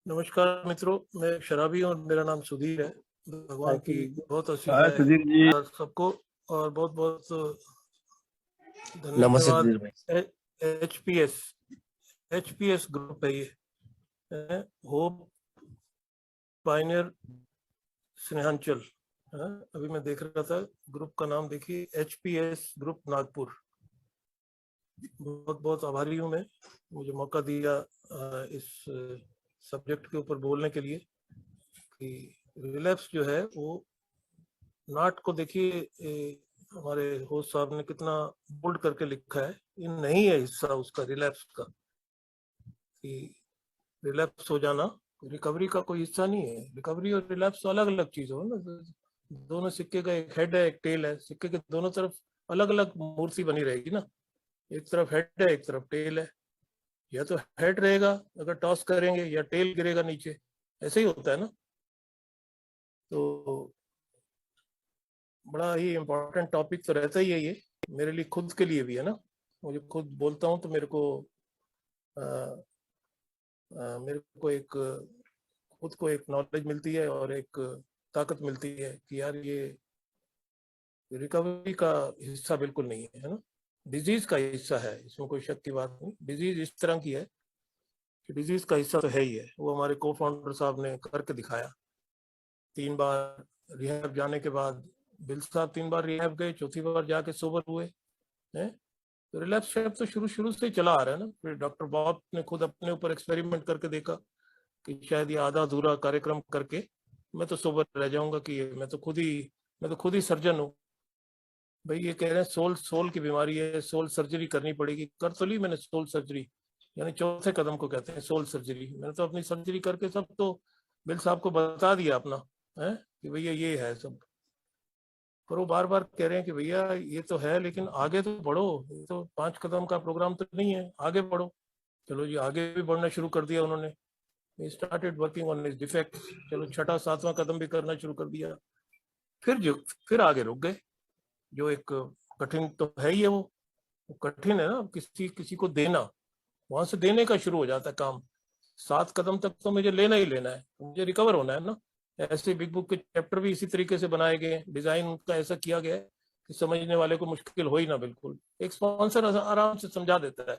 नमस्कार मित्रों, मैं शराबी हूँ और मेरा नाम सुधीर है। भगवान की बहुत आशीष हाँ है सुधीर जी। सबको और बहुत बहुत नमस्ते धन्यवाद। सुधीर भाई। एचपीएस एचपीएस ग्रुप है ये, होप पायनियर स्नेहांचल। अभी मैं देख रहा था, ग्रुप का नाम देखिए, एचपीएस ग्रुप नागपुर। बहुत बहुत आभारी हूँ मैं, मुझे मौका दिया इस सब्जेक्ट के ऊपर बोलने के लिए कि रिलैप्स जो है वो नाट को देखिए। हमारे होस्ट साहब ने कितना बोल्ड करके लिखा है, ये नहीं है हिस्सा उसका रिलैप्स का, कि रिलैप्स हो जाना रिकवरी का कोई हिस्सा नहीं है। रिकवरी और रिलैप्स तो अलग अलग चीज हो ना, दोनों सिक्के का एक हेड है एक टेल है, सिक्के के दोनों तरफ अलग अलग मूर्ति बनी रहेगी ना, एक तरफ हेड है एक तरफ टेल है। या तो हेड रहेगा अगर टॉस करेंगे, या टेल गिरेगा नीचे, ऐसे ही होता है ना। तो बड़ा ही इम्पोर्टेंट टॉपिक तो रहता ही है ये, मेरे लिए खुद के लिए भी है ना। मुझे खुद बोलता हूँ तो मेरे को एक खुद को एक नॉलेज मिलती है और एक ताकत मिलती है कि यार ये रिकवरी का हिस्सा बिल्कुल नहीं है ना, डिजीज का हिस्सा है, इसमें कोई शक की बात नहीं। डिजीज इस तरह की है कि डिजीज का हिस्सा तो है ही है। वो हमारे को फाउंडर साहब ने करके दिखाया। 3 बार रिहैब जाने के बाद, बिल साहब 3 बार रिहैब गए, चौथी बार जाके सोबर हुए हैं। तो रिलैप्स शेप तो शुरू शुरू से ही चला आ रहा है ना। फिर डॉक्टर बॉब ने खुद अपने ऊपर एक्सपेरिमेंट करके देखा कि शायद ये आधा अधूरा कार्यक्रम करके मैं तो सोबर रह जाऊंगा, कि मैं तो खुद ही सर्जन हूँ। भाई ये कह रहे हैं सोल सोल की बीमारी है, सोल सर्जरी करनी पड़ेगी। कर तो ली मैंने सोल सर्जरी, यानी चौथे कदम को कहते हैं सोल सर्जरी। मैंने तो अपनी सर्जरी करके सब तो बिल साहब को बता दिया अपना, है कि भैया ये है सब। पर वो बार बार कह रहे हैं कि भैया ये तो है लेकिन आगे तो बढ़ो, ये तो 5 कदम का प्रोग्राम तो नहीं है, आगे बढ़ो। चलो जी, आगे भी बढ़ना शुरू कर दिया उन्होंने। Started working on his defect. चलो छठा सातवां कदम भी करना शुरू कर दिया। फिर आगे रुक गए। जो एक कठिन तो है ही है वो कठिन है ना, किसी किसी को देना, वहां से देने का शुरू हो जाता है काम। 7 कदम तक तो मुझे लेना ही लेना है, मुझे रिकवर होना है ना। ऐसे बिग बुक के चैप्टर भी इसी तरीके से बनाए गए, डिजाइन उनका ऐसा किया गया है कि समझने वाले को मुश्किल हो ही ना बिल्कुल। एक स्पॉन्सर आराम से समझा देता है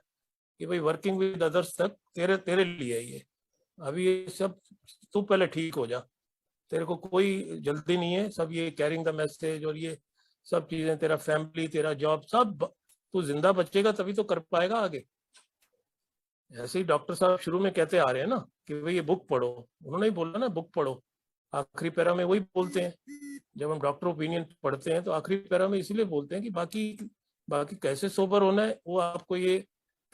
कि भाई वर्किंग विद अदर्स तक तेरे तेरे लिए है ये। अभी ये सब तू पहले ठीक हो जा, तेरे को कोई जल्दी नहीं है। सब ये कैरिंग द मैसेज और ये सब चीजें, तेरा फैमिली तेरा जॉब सब, तू जिंदा बचेगा तभी तो कर पाएगा आगे। ऐसे ही डॉक्टर साहब शुरू में कहते आ रहे हैं ना कि भाई ये बुक पढ़ो, उन्होंने ही बोला ना बुक पढ़ो। आखिरी पैरा में वही बोलते हैं। जब हम डॉक्टर ओपिनियन पढ़ते हैं तो आखिरी पैरा में इसीलिए बोलते हैं कि बाकी बाकी कैसे सोबर होना है वो आपको ये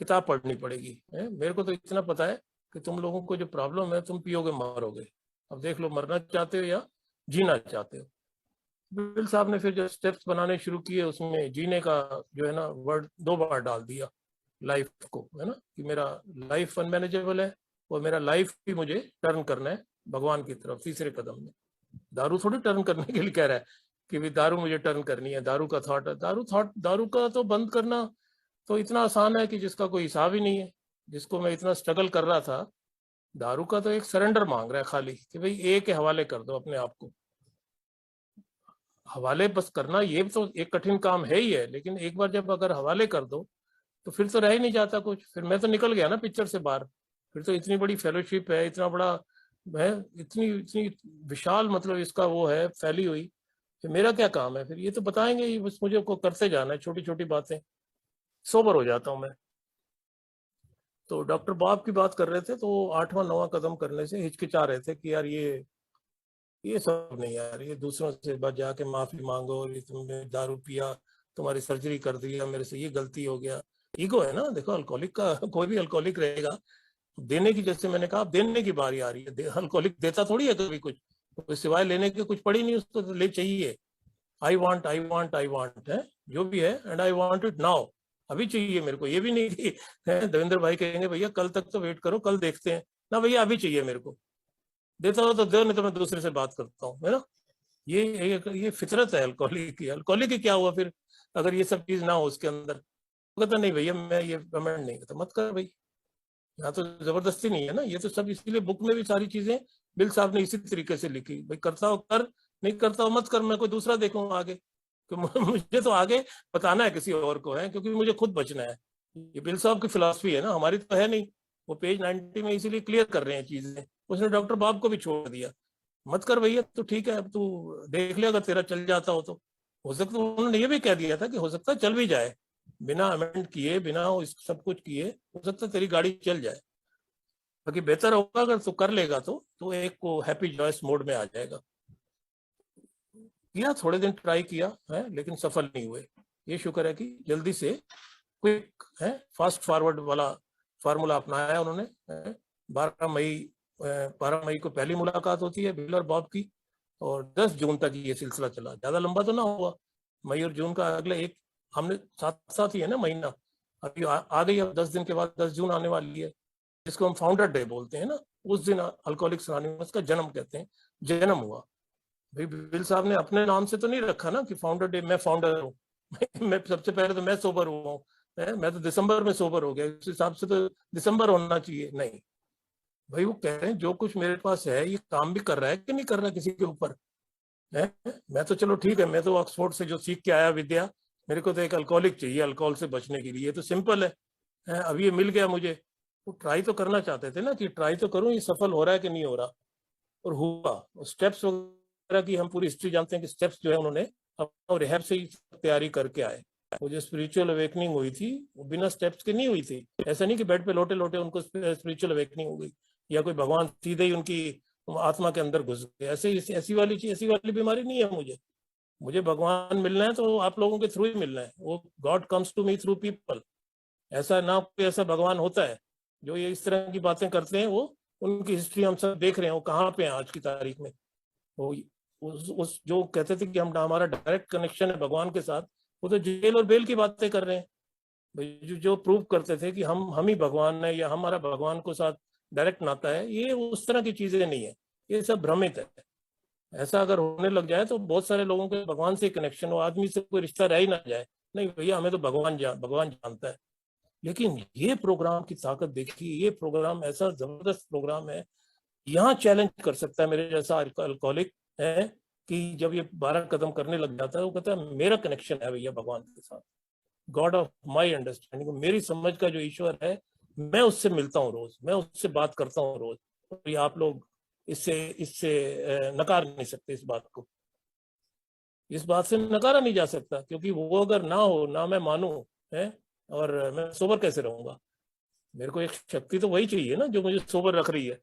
किताब पढ़नी पड़ेगी। मेरे को तो इतना पता है कि तुम लोगों को जो प्रॉब्लम है, तुम पियोगे मरोगे। अब देख लो, मरना चाहते हो या जीना चाहते हो। बिल साहब ने फिर जो स्टेप्स बनाने शुरू किए उसमें जीने का जो है ना वर्ड 2 बार डाल दिया, लाइफ को, है ना, कि मेरा लाइफ अनमैनेजेबल है और मेरा लाइफ भी मुझे टर्न करना है भगवान की तरफ तीसरे कदम में। दारू थोड़ी टर्न करने के लिए कह रहा है कि भी दारू मुझे टर्न करनी है, दारू का थॉट है, दारू का तो बंद करना तो इतना आसान है कि जिसका कोई हिसाब ही नहीं है। जिसको मैं इतना स्ट्रगल कर रहा था, दारू का तो एक सरेंडर मांग रहा है खाली, कि भाई एक के हवाले कर दो अपने आप को। हवाले बस करना ये तो एक कठिन काम है ही है, लेकिन एक बार जब अगर हवाले कर दो तो फिर तो रह ही नहीं जाता कुछ। फिर मैं तो निकल गया ना पिक्चर से बाहर। फिर तो इतनी बड़ी फेलोशिप है, इतना बड़ा है, इतनी इतनी विशाल मतलब इसका वो है फैली हुई। फिर मेरा क्या काम है? फिर ये तो बताएंगे ही, बस मुझे को करते जाना है छोटी छोटी बातें। सोबर हो जाता हूँ मैं। तो डॉक्टर बॉब की बात कर रहे थे, तो 8वां 9वां कदम करने से हिचकिचा रहे थे कि यार ये सब नहीं यार, ये दूसरों से बच जाके माफी मांगो, और ये तुमने दारू पिया, तुम्हारी सर्जरी कर दिया, मेरे से ये गलती हो गया। ईगो है ना, देखो अल्कोहलिक का कोई भी अल्कोहलिक रहेगा देने की, जैसे मैंने कहा देने की बारी आ रही है। अल्कोहलिक देता थोड़ी है कभी कुछ, तो सिवाय लेने के कुछ पड़ी नहीं उसको, तो ले चाहिए। आई वांट है जो भी है, and I want it now. अभी चाहिए मेरे को, ये भी नहीं कि देवेंद्र भाई कहेंगे भैया कल तक तो वेट करो, कल देखते हैं ना। भैया अभी चाहिए मेरे को, देता हो तो दो, नहीं तो मैं दूसरे से बात करता हूँ, है ना। ये फितरत है अल्कोहलिक की। अल्कोहलिक की क्या हुआ फिर अगर ये सब चीज ना हो उसके अंदर? तो कहता नहीं भैया मैं ये पेमेंट नहीं करता, मत कर भाई। यहाँ तो जबरदस्ती नहीं है ना, ये तो सब इसीलिए बुक में भी सारी चीजें बिल साहब ने इसी तरीके से लिखी, भाई करता हो कर, नहीं करता हो मत कर, मैं कोई दूसरा देखूंगा आगे, कि मुझे तो आगे बताना है किसी और को, है क्योंकि मुझे खुद बचना है। ये बिल साहब की फिलॉसफी है ना, हमारी तो है नहीं। वो पेज 90 में इसीलिए क्लियर कर रहे हैं चीजें। उसने डॉक्टर बाब को भी छोड़ दिया, मत कर भैया, तो ठीक है, अब तू देख ले, अगर तेरा चल जाता हो तो। हो सकता, उन्होंने ये भी कह दिया था कि हो सकता है चल भी जाए, बिना अमेंड किए, बिना इस सब कुछ किए, हो सकता है तेरी गाड़ी चल जाए। बाकी बेहतर होगा अगर तू कर लेगा तो एक को हैप्पी जॉयस मोड में आ जाएगा। किया, थोड़े दिन ट्राई किया है, लेकिन सफल नहीं हुए। ये शुक्र है कि जल्दी से क्विक है, फास्ट फॉरवर्ड वाला फार्मूला अपनाया उन्होंने। 12 मई 12 मई को पहली मुलाकात होती है बिल और बॉब की, और 10 जून तक ये सिलसिला चला। ज्यादा लंबा तो ना हुआ, मई और जून का अगले एक, हमने साथ साथ ही है ना महीना, अभी आ गई। अब 10 दिन के बाद 10 जून आने वाली है, जिसको हम फाउंडर डे बोलते हैं ना। उस दिन अल्कोहलिक्स अनोनिमस का जन्म कहते हैं, जन्म हुआ। भाई बिल साहब ने अपने नाम से तो नहीं रखा ना कि फाउंडर डे, मैं फाउंडर हूँ। मैं सबसे पहले तो मैं सोबर हुआ हूँ, मैं तो दिसंबर में सोबर हो गया, उस हिसाब से तो दिसंबर होना चाहिए। नहीं भाई, वो कह रहे हैं जो कुछ मेरे पास है ये काम भी कर रहा है कि नहीं कर रहा है किसी के ऊपर, है। मैं तो चलो ठीक है, मैं तो ऑक्सफोर्ड से जो सीख के आया विद्या, मेरे को तो एक अल्कोहलिक चाहिए अल्कोहल से बचने के लिए, ये तो सिंपल है। अब ये मिल गया मुझे, तो ट्राई तो करना चाहते थे ना, कि ट्राई तो करूं, ये सफल हो रहा है कि नहीं हो रहा। और हुआ। स्टेप्स वगैरह की हम पूरी हिस्ट्री जानते हैं कि स्टेप्स जो है उन्होंने अपना रिहैब से ही तैयारी करके आए। वो जो स्पिरिचुअल अवेकनिंग हुई थी वो बिना स्टेप्स की नहीं हुई थी। ऐसा नहीं कि बेड पे लोटे लोटे उनको स्पिरिचुअल अवेकनिंग हो गई, या कोई भगवान सीधे ही उनकी आत्मा के अंदर घुस गए। ऐसी वाली चीज, ऐसी वाली बीमारी नहीं है मुझे। मुझे भगवान मिलना है तो आप लोगों के थ्रू ही मिलना है। वो God comes to me through people. ऐसा ना कोई ऐसा भगवान होता है जो ये इस तरह की बातें करते हैं। वो उनकी हिस्ट्री हम सब देख रहे हैं, वो कहाँ पे हैं आज की तारीख में। वो उस जो कहते थे कि हम, हमारा डायरेक्ट कनेक्शन है भगवान के साथ, वो तो जेल और बेल की बातें कर रहे हैं। जो प्रूव करते थे कि हम ही भगवान है, या हमारा भगवान को साथ डायरेक्ट नाता है, ये उस तरह की चीजें नहीं है। ये सब भ्रमित है। ऐसा अगर होने लग जाए तो बहुत सारे लोगों के भगवान से कनेक्शन हो, आदमी से कोई रिश्ता रह ही ना जाए। नहीं भैया, हमें तो भगवान जानता है। लेकिन ये प्रोग्राम की ताकत देखिए, ये प्रोग्राम ऐसा जबरदस्त प्रोग्राम है, यहाँ चैलेंज कर सकता है मेरे जैसा अल्कोहलिक है, कि जब ये 12 कदम करने लग जाता है, वो कहता है मेरा कनेक्शन है भैया भगवान के साथ। गॉड ऑफ माई अंडरस्टैंडिंग, मेरी समझ का जो ईश्वर है, मैं उससे मिलता हूँ रोज, मैं उससे बात करता हूँ रोज। और ये आप लोग इससे इससे नकार नहीं सकते इस बात को। इस बात से नकारा नहीं जा सकता, क्योंकि वो अगर ना हो, ना मैं मानू, है, और मैं सोबर कैसे रहूंगा। मेरे को एक शक्ति तो वही चाहिए ना जो मुझे सोबर रख रही है।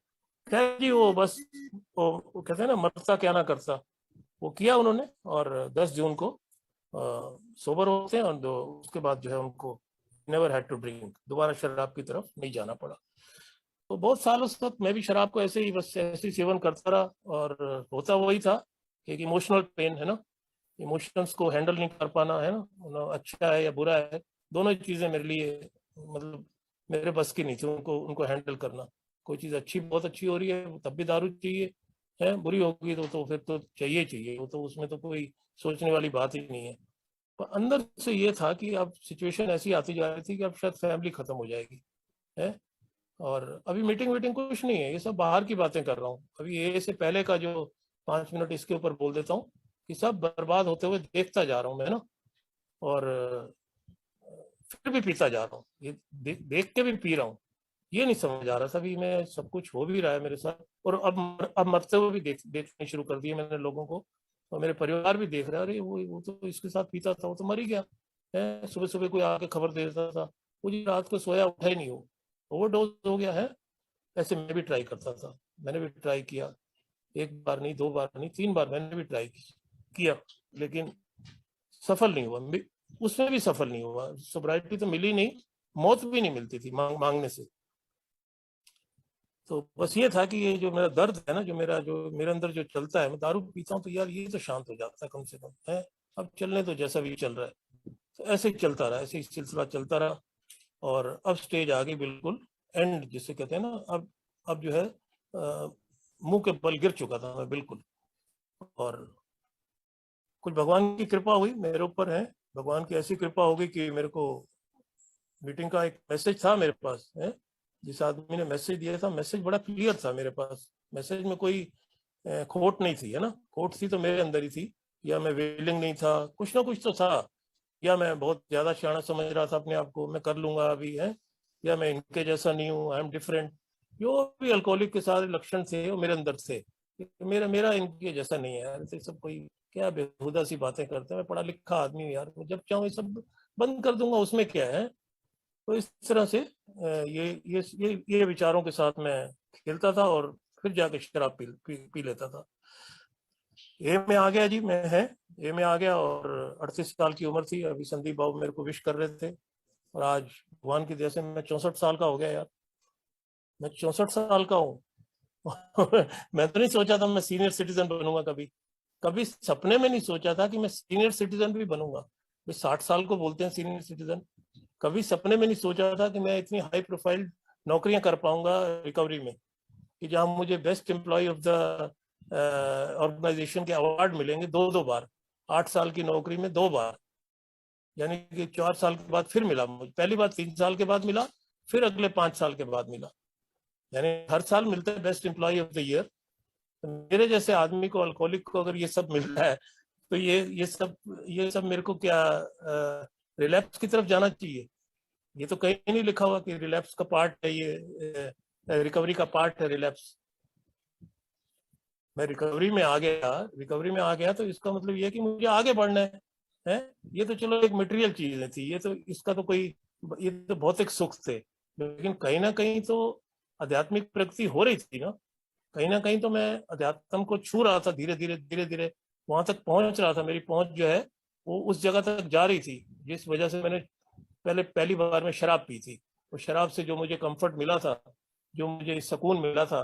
खैर जी, वो बस वो कहते हैं ना, मरता क्या ना करता, वो किया उन्होंने। और 10 जून को सोबर होते हैं, और उसके बाद जो है उनको नेवर हैड टू ड्रिंक, दोबारा शराब की तरफ नहीं जाना पड़ा। तो बहुत सालों तक मैं भी शराब को ऐसे ही, बस ऐसे ही सेवन करता रहा, और होता वही था, एक इमोशनल पेन है ना, इमोशंस को हैंडल नहीं कर पाना, है ना, अच्छा है या बुरा है, दोनों चीजें मेरे लिए, मतलब मेरे बस की नहीं थी उनको उनको हैंडल करना। कोई चीज अच्छी, बहुत अच्छी हो रही है तब भी दारू चाहिए, है, बुरी होगी तो फिर तो चाहिए चाहिए, वो तो उसमें तो कोई सोचने वाली बात ही नहीं है। पर अंदर से ये था कि अब सिचुएशन ऐसी आती जा रही थी कि अब शायद फैमिली खत्म हो जाएगी, है। और अभी मीटिंग वीटिंग कुछ नहीं है, ये सब बाहर की बातें कर रहा हूँ। अभी ये से पहले का जो 5 मिनट इसके ऊपर बोल देता हूँ, कि सब बर्बाद होते हुए देखता जा रहा हूँ मैं ना। और फिर भी पीता जा रहा हूँ, ये देख के भी पी रहा हूँ। ये नहीं समझ आ रहा था भी, मैं सब कुछ हो भी रहा है मेरे साथ, और अब मरते हुए भी देखने शुरू कर दिए मैंने लोगों को। और मेरे परिवार भी देख रहा है, अरे वो तो इसके साथ पीता था, वो तो मर ही गया है। सुबह सुबह कोई आके खबर दे देता था, वो जी रात को सोया उठा ही नहीं, हो ओवरडोज हो गया है। ऐसे मैं भी ट्राई करता था, मैंने भी ट्राई किया, एक बार नहीं, 2 बार नहीं, 3 बार मैंने भी ट्राई किया, लेकिन सफल नहीं हुआ। उसमें भी सफल नहीं हुआ, सोब्राइटी तो मिली नहीं, मौत भी नहीं मिलती थी मांगने से। तो बस ये था कि ये जो मेरा दर्द है ना, जो मेरे अंदर जो चलता है, मैं दारू पीता हूँ तो यार ये तो शांत हो जाता है कम से कम, है। अब चलने तो जैसा भी चल रहा है, तो ऐसे ही चलता रहा, ऐसे ही सिलसिला चलता रहा। और अब स्टेज आ गई बिल्कुल एंड, जिसे कहते हैं ना, अब जो है मुंह के बल गिर चुका था मैं बिल्कुल। और कुछ भगवान की कृपा हुई मेरे ऊपर, है। भगवान की ऐसी कृपा होगी कि मेरे को मीटिंग का एक मैसेज था मेरे पास, है, जिस आदमी ने मैसेज दिया था, मैसेज बड़ा क्लियर था मेरे पास, मैसेज में कोई खोट नहीं थी, है ना। खोट थी तो मेरे अंदर ही थी, या मैं विलिंग नहीं था, कुछ ना कुछ तो था, या मैं बहुत ज्यादा शाना समझ रहा था अपने आप को, मैं कर लूंगा अभी, है, या मैं इनके जैसा नहीं हूँ, आई एम डिफरेंट। जो भी अल्कोहलिक के सारे लक्षण थे वो मेरे अंदर थे। मेरा मेरा इनके जैसा नहीं है यार, ये सब कोई क्या बेहुदा सी बातें करते हैं, मैं पढ़ा लिखा आदमी हूँ यार, जब चाहूँ ये सब बंद कर दूंगा, उसमें क्या है। तो इस तरह से ये विचारों के साथ मैं खेलता था, और फिर जाके शराब पी लेता था। ए में आ गया जी, मैं है ए में आ गया, और 38 साल की उम्र थी। अभी संदीप बाबू मेरे को विश कर रहे थे, और आज भगवान की दया से मैं 64 साल का हो गया यार, मैं 64 साल का हूँ। मैं तो नहीं सोचा था मैं सीनियर सिटीजन बनूंगा कभी, कभी सपने में नहीं सोचा था कि मैं सीनियर सिटीजन भी बनूंगा। 60 साल को बोलते हैं सीनियर सिटीजन। कभी सपने में नहीं सोचा था कि मैं इतनी हाई प्रोफाइल नौकरियां कर पाऊंगा रिकवरी में, कि जहां मुझे best employ of the organisation के अवार्ड मिलेंगे 2-2 बार, 8 साल की नौकरी में 2 बार, यानी कि 4 साल के बाद फिर मिला मुझे। पहली बार 3 साल के बाद मिला, फिर अगले 5 साल के बाद मिला, यानी हर साल मिलता है best employ of the year. तो मेरे जैसे आदमी को, अल्कोहलिक को, अगर ये सब मिल रहा है, तो ये सब मेरे को क्या रिलैप्स की तरफ जाना चाहिए? ये तो कहीं नहीं लिखा हुआ कि रिलैप्स का पार्ट है ये, रिकवरी का पार्ट है रिलैप्स। मैं रिकवरी में आ गया तो इसका मतलब ये है कि मुझे आगे बढ़ना है। ये तो चलो एक मटेरियल चीज थी, ये तो इसका तो कोई, ये तो भौतिक सुख थे, लेकिन कहीं ना कहीं तो आध्यात्मिक प्रगति हो रही थी ना कहीं तो मैं अध्यात्म को छू रहा था, धीरे धीरे वहां तक पहुंच रहा था। मेरी पहुंच जो है वो उस जगह तक जा रही थी, जिस वजह से मैंने पहली बार में शराब पी थी। वो शराब से जो मुझे कंफर्ट मिला था, जो मुझे सुकून मिला था,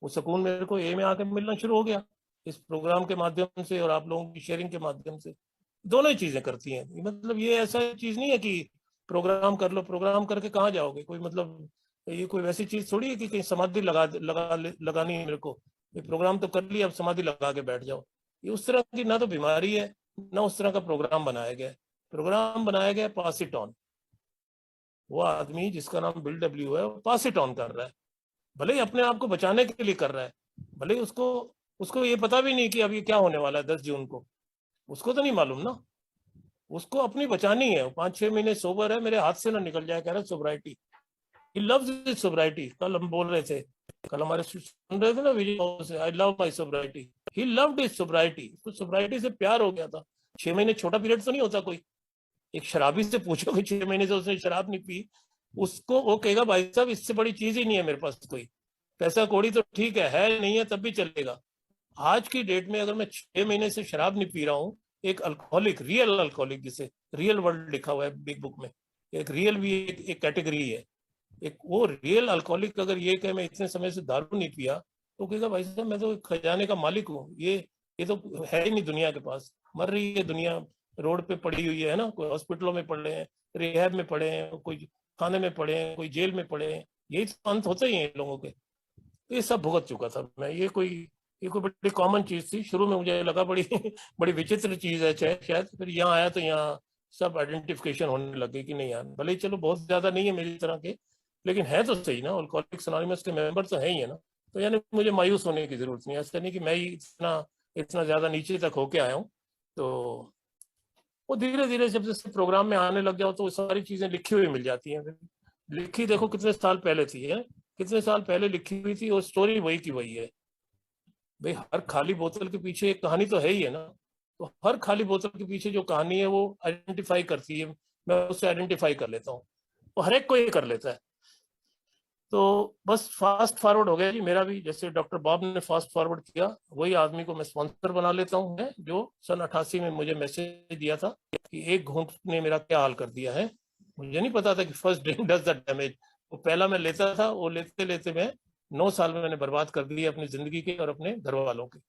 वो सुकून मेरे को ए में आके मिलना शुरू हो गया, इस प्रोग्राम के माध्यम से और आप लोगों की शेयरिंग के माध्यम से। दोनों ही चीजें करती हैं, मतलब ये ऐसा चीज नहीं है कि प्रोग्राम कर लो, प्रोग्राम करके कहाँ जाओगे, कोई मतलब ये कोई वैसी चीज थोड़ी है कि कहीं समाधि लगानी है मेरे को। ये प्रोग्राम तो कर लिया, अब समाधि लगा के बैठ जाओ, ये उस तरह की ना तो बीमारी है, ना उस तरह का प्रोग्राम बनाया गया है। प्रोग्राम बनाया गया पास इट ऑन। वो आदमी जिसका नाम बिल डब्ल्यू है, वो पास इट ऑन कर रहा है, भले ही अपने आप को बचाने के लिए कर रहा है, भले ही उसको उसको ये पता भी नहीं कि अभी क्या होने वाला है 10 जून को, उसको तो नहीं मालूम ना। उसको अपनी बचानी है, 5-6 महीने सोबर है, मेरे हाथ से ना निकल जाए, कह रहा सोब्राइटी। He loves his सोब्राइटी। कल हम बोल रहे थे, कल हमारे सुन रहे थे ना वीडियो से, I love my sobriety. He loved his sobriety, उसको सोब्राइटी से प्यार हो गया था। 6 महीने छोटा पीरियड तो नहीं होता कोई। एक शराबी से पूछो कि 6 महीने से उसने शराब नहीं पी, उसको वो कहेगा भाई साहब इससे बड़ी चीज ही नहीं है मेरे पास कोई। पैसा कौड़ी तो ठीक है नहीं है तब भी चलेगा। आज की डेट में अगर मैं 6 महीने से शराब नहीं पी रहा हूँ, एक अल्कोहलिक, रियल अल्कोहलिक, जिसे रियल वर्ल्ड लिखा हुआ है बिग बुक में, एक रियल भी एक कैटेगरी है। एक वो रियल अल्कोहलिक अगर ये कहे मैं इतने समय से दारू नहीं पिया, तो कहेगा भाई साहब मैं तो खजाने का मालिक हूँ, ये तो है ही नहीं दुनिया के पास। मर रही है दुनिया, रोड पे पड़ी हुई है ना, कोई हॉस्पिटलों में पड़े हैं, रिहैब में पड़े हैं, कोई खाने में पड़े हैं, कोई जेल में पड़े हैं, यही तो अंत होते ही हैं लोगों के। तो ये सब भुगत चुका था मैं। ये कोई बड़ी कॉमन चीज थी, शुरू में मुझे लगा बड़ी बड़ी विचित्र चीज है शायद, फिर यहाँ आया तो यहाँ सब आइडेंटिफिकेशन होने लगे कि नहीं यार, भले ही चलो बहुत ज्यादा नहीं है मेरी तरह के, लेकिन है तो सही ना, अल्कोहलिक्स अनोनिमस के मेंबर तो है ही है ना। तो यानी मुझे मायूस होने की जरूरत नहीं है, ऐसा नहीं कि मैं ही इतना इतना ज्यादा नीचे तक होके आया हूँ। तो वो धीरे धीरे जब जैसे प्रोग्राम में आने लग जाओ तो वो सारी चीजें लिखी हुई मिल जाती हैं। लिखी देखो कितने साल पहले थी है, कितने साल पहले लिखी हुई थी, और स्टोरी वही की वही है। भाई हर खाली बोतल के पीछे एक कहानी तो है ही है ना। तो हर खाली बोतल के पीछे जो कहानी है वो आइडेंटिफाई करती है, मैं उससे आइडेंटिफाई कर लेता हूँ, तो हर एक को ये कर लेता है। तो बस फास्ट फॉरवर्ड हो गया जी मेरा भी, जैसे डॉक्टर बॉब ने फास्ट फॉरवर्ड किया, वही आदमी को मैं स्पॉन्सर बना लेता हूँ, है जो सन 88 में मुझे मैसेज दिया था कि एक घूंट ने मेरा क्या हाल कर दिया है। मुझे नहीं पता था कि first drink does the damage. वो पहला मैं लेता था, वो लेते लेते मैं 9 साल में मैंने बर्बाद कर दिए अपनी जिंदगी के और अपने घर वालों के।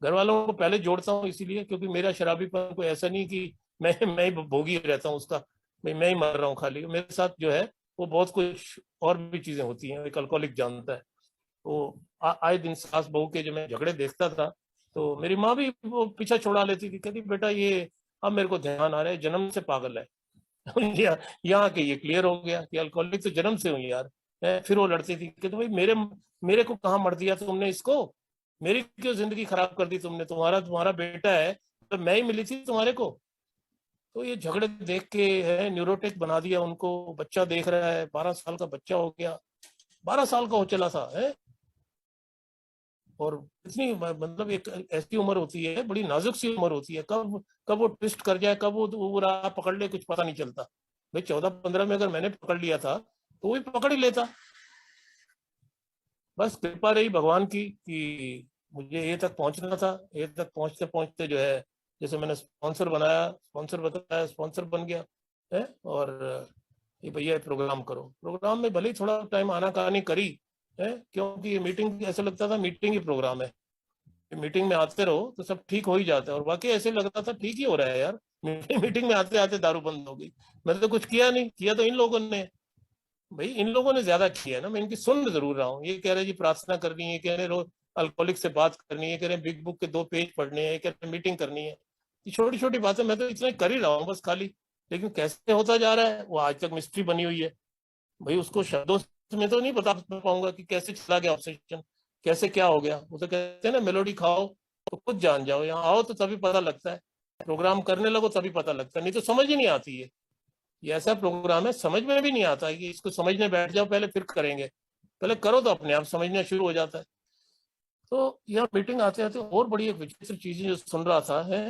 घर वालों को पहले जोड़ता हूँ इसीलिए क्योंकि मेरा शराबीपन कोई ऐसा नहीं कि मैं ही भोगी रहता हूँ उसका, मैं ही मर रहा हूँ खाली। मेरे साथ जो है वो बहुत कुछ और भी चीजें होती हैं, एक अल्कोहलिक जानता है। तो आए दिन सास बहू के जो मैं झगड़े देखता था, तो मेरी माँ भी वो पीछा छोड़ा लेती थी, कहती बेटा ये अब मेरे को ध्यान आ रहा है, जन्म से पागल है। यहाँ के ये क्लियर हो गया कि अल्कोहलिक तो जन्म से हुई यार, फिर वो लड़ती थी कि तो भाई मेरे को कहाँ मर दिया तुमने, इसको मेरी क्यों जिंदगी खराब कर दी तुमने, तुम्हारा तुम्हारा बेटा है तो मैं ही मिली थी तुम्हारे को। तो ये झगड़े देख के है न्यूरोटिक बना दिया उनको। बच्चा देख रहा है, 12 साल का बच्चा हो गया, 12 साल का हो चला था है। और इतनी मतलब एक ऐसी उम्र होती है, बड़ी नाजुक सी उम्र होती है, कब कब वो ट्विस्ट कर जाए, कब वो राह पकड़ ले, कुछ पता नहीं चलता। भाई 14-15 में अगर मैंने पकड़ लिया था तो वो भी पकड़ ही लेता। बस कृपा रही भगवान की कि मुझे ये तक पहुंचना था। ये तक पहुंचते पहुंचते जो है, जैसे मैंने स्पॉन्सर बनाया, स्पॉन्सर बताया, स्पॉन्सर बन गया है। और ये भैया प्रोग्राम करो, प्रोग्राम में भले ही थोड़ा टाइम आना कहानी करी है, क्योंकि ये मीटिंग ऐसा लगता था मीटिंग ही प्रोग्राम है, मीटिंग में आते रहो तो सब ठीक हो ही जाता है। और वाकई ऐसे लग रहा था ठीक ही हो रहा है यार, मीटिंग में आते आते दारू बंद हो गई। मैंने तो कुछ किया नहीं, किया तो इन लोगों ने। भाई इन लोगों ने ज्यादा किया है ना, मैं इनकी सुन जरूर रहा हूँ। ये कह रहे जी प्रार्थना करनी है, कह रहे रोज अल्कोहलिक से बात करनी है, कह रहे बिग बुक के 2 पेज पढ़ने हैं, कह रहे मीटिंग करनी है। ये छोटी छोटी बातें मैं तो इतना कर ही रहा हूँ बस खाली। लेकिन कैसे होता जा रहा है वो आज तक मिस्ट्री बनी हुई है। भाई उसको शब्दों में तो नहीं बता पाऊंगा कि कैसे चला गया ऑब्सेशन, कैसे क्या हो गया। वो तो कहते हैं ना मेलोडी खाओ तो खुद जान जाओ, यहाँ आओ तो तभी पता लगता है, प्रोग्राम करने लगो तभी पता लगता है, नहीं तो समझ ही नहीं आती है। ये ऐसा प्रोग्राम है समझ में भी नहीं आता है कि इसको समझने बैठ जाओ पहले फिर करेंगे, पहले करो तो अपने आप समझना शुरू हो जाता है। तो यह मीटिंग आते आते और बड़ी एक विचित्र चीजें जो सुन रहा था है,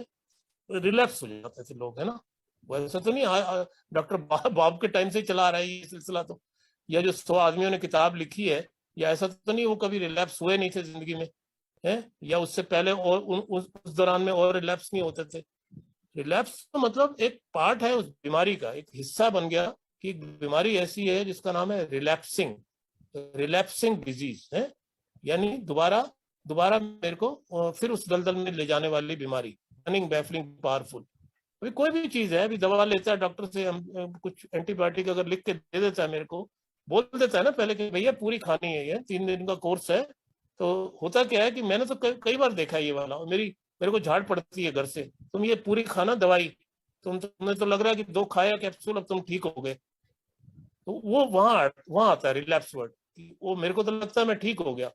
रिलैक्स हो जाते थे लोग है ना। वैसा तो नहीं डॉक्टर बॉब के टाइम से ही चला आ रहा है ये सिलसिला तो, या जो 100 आदमियों ने किताब लिखी है, या ऐसा तो नहीं वो कभी रिलैप्स हुए नहीं थे जिंदगी में है, या उससे पहले और उस दौरान में और रिलैप्स नहीं होते थे। रिलैप्स तो मतलब एक पार्ट है उस बीमारी का, एक हिस्सा बन गया कि एक बीमारी ऐसी है जिसका नाम है रिलैप्सिंग, रिलैप्सिंग डिजीज है। यानी दोबारा दोबारा मेरे को फिर उस दलदल में ले जाने वाली बीमारी, रनिंग बैफलिंग पावरफुल। अभी कोई भी चीज है, अभी दवा लेता है डॉक्टर से, हम कुछ एंटीबायोटिक अगर लिख के दे देता है मेरे को, बोल देता है ना पहले कि भैया पूरी खानी है, ये 3 दिन का कोर्स है। तो होता क्या है कि मैंने तो कई बार देखा है ये वाला, और मेरे को झाड़ पड़ती है घर से, तुम ये पूरी खाना दवाई, तुम्हें तो लग रहा है कि 2 खाया कैप्सूल अब तुम ठीक हो गए। तो वो वहां वहां आता है रिलैप्स वर्ड, वो मेरे को तो लगता है मैं ठीक हो गया।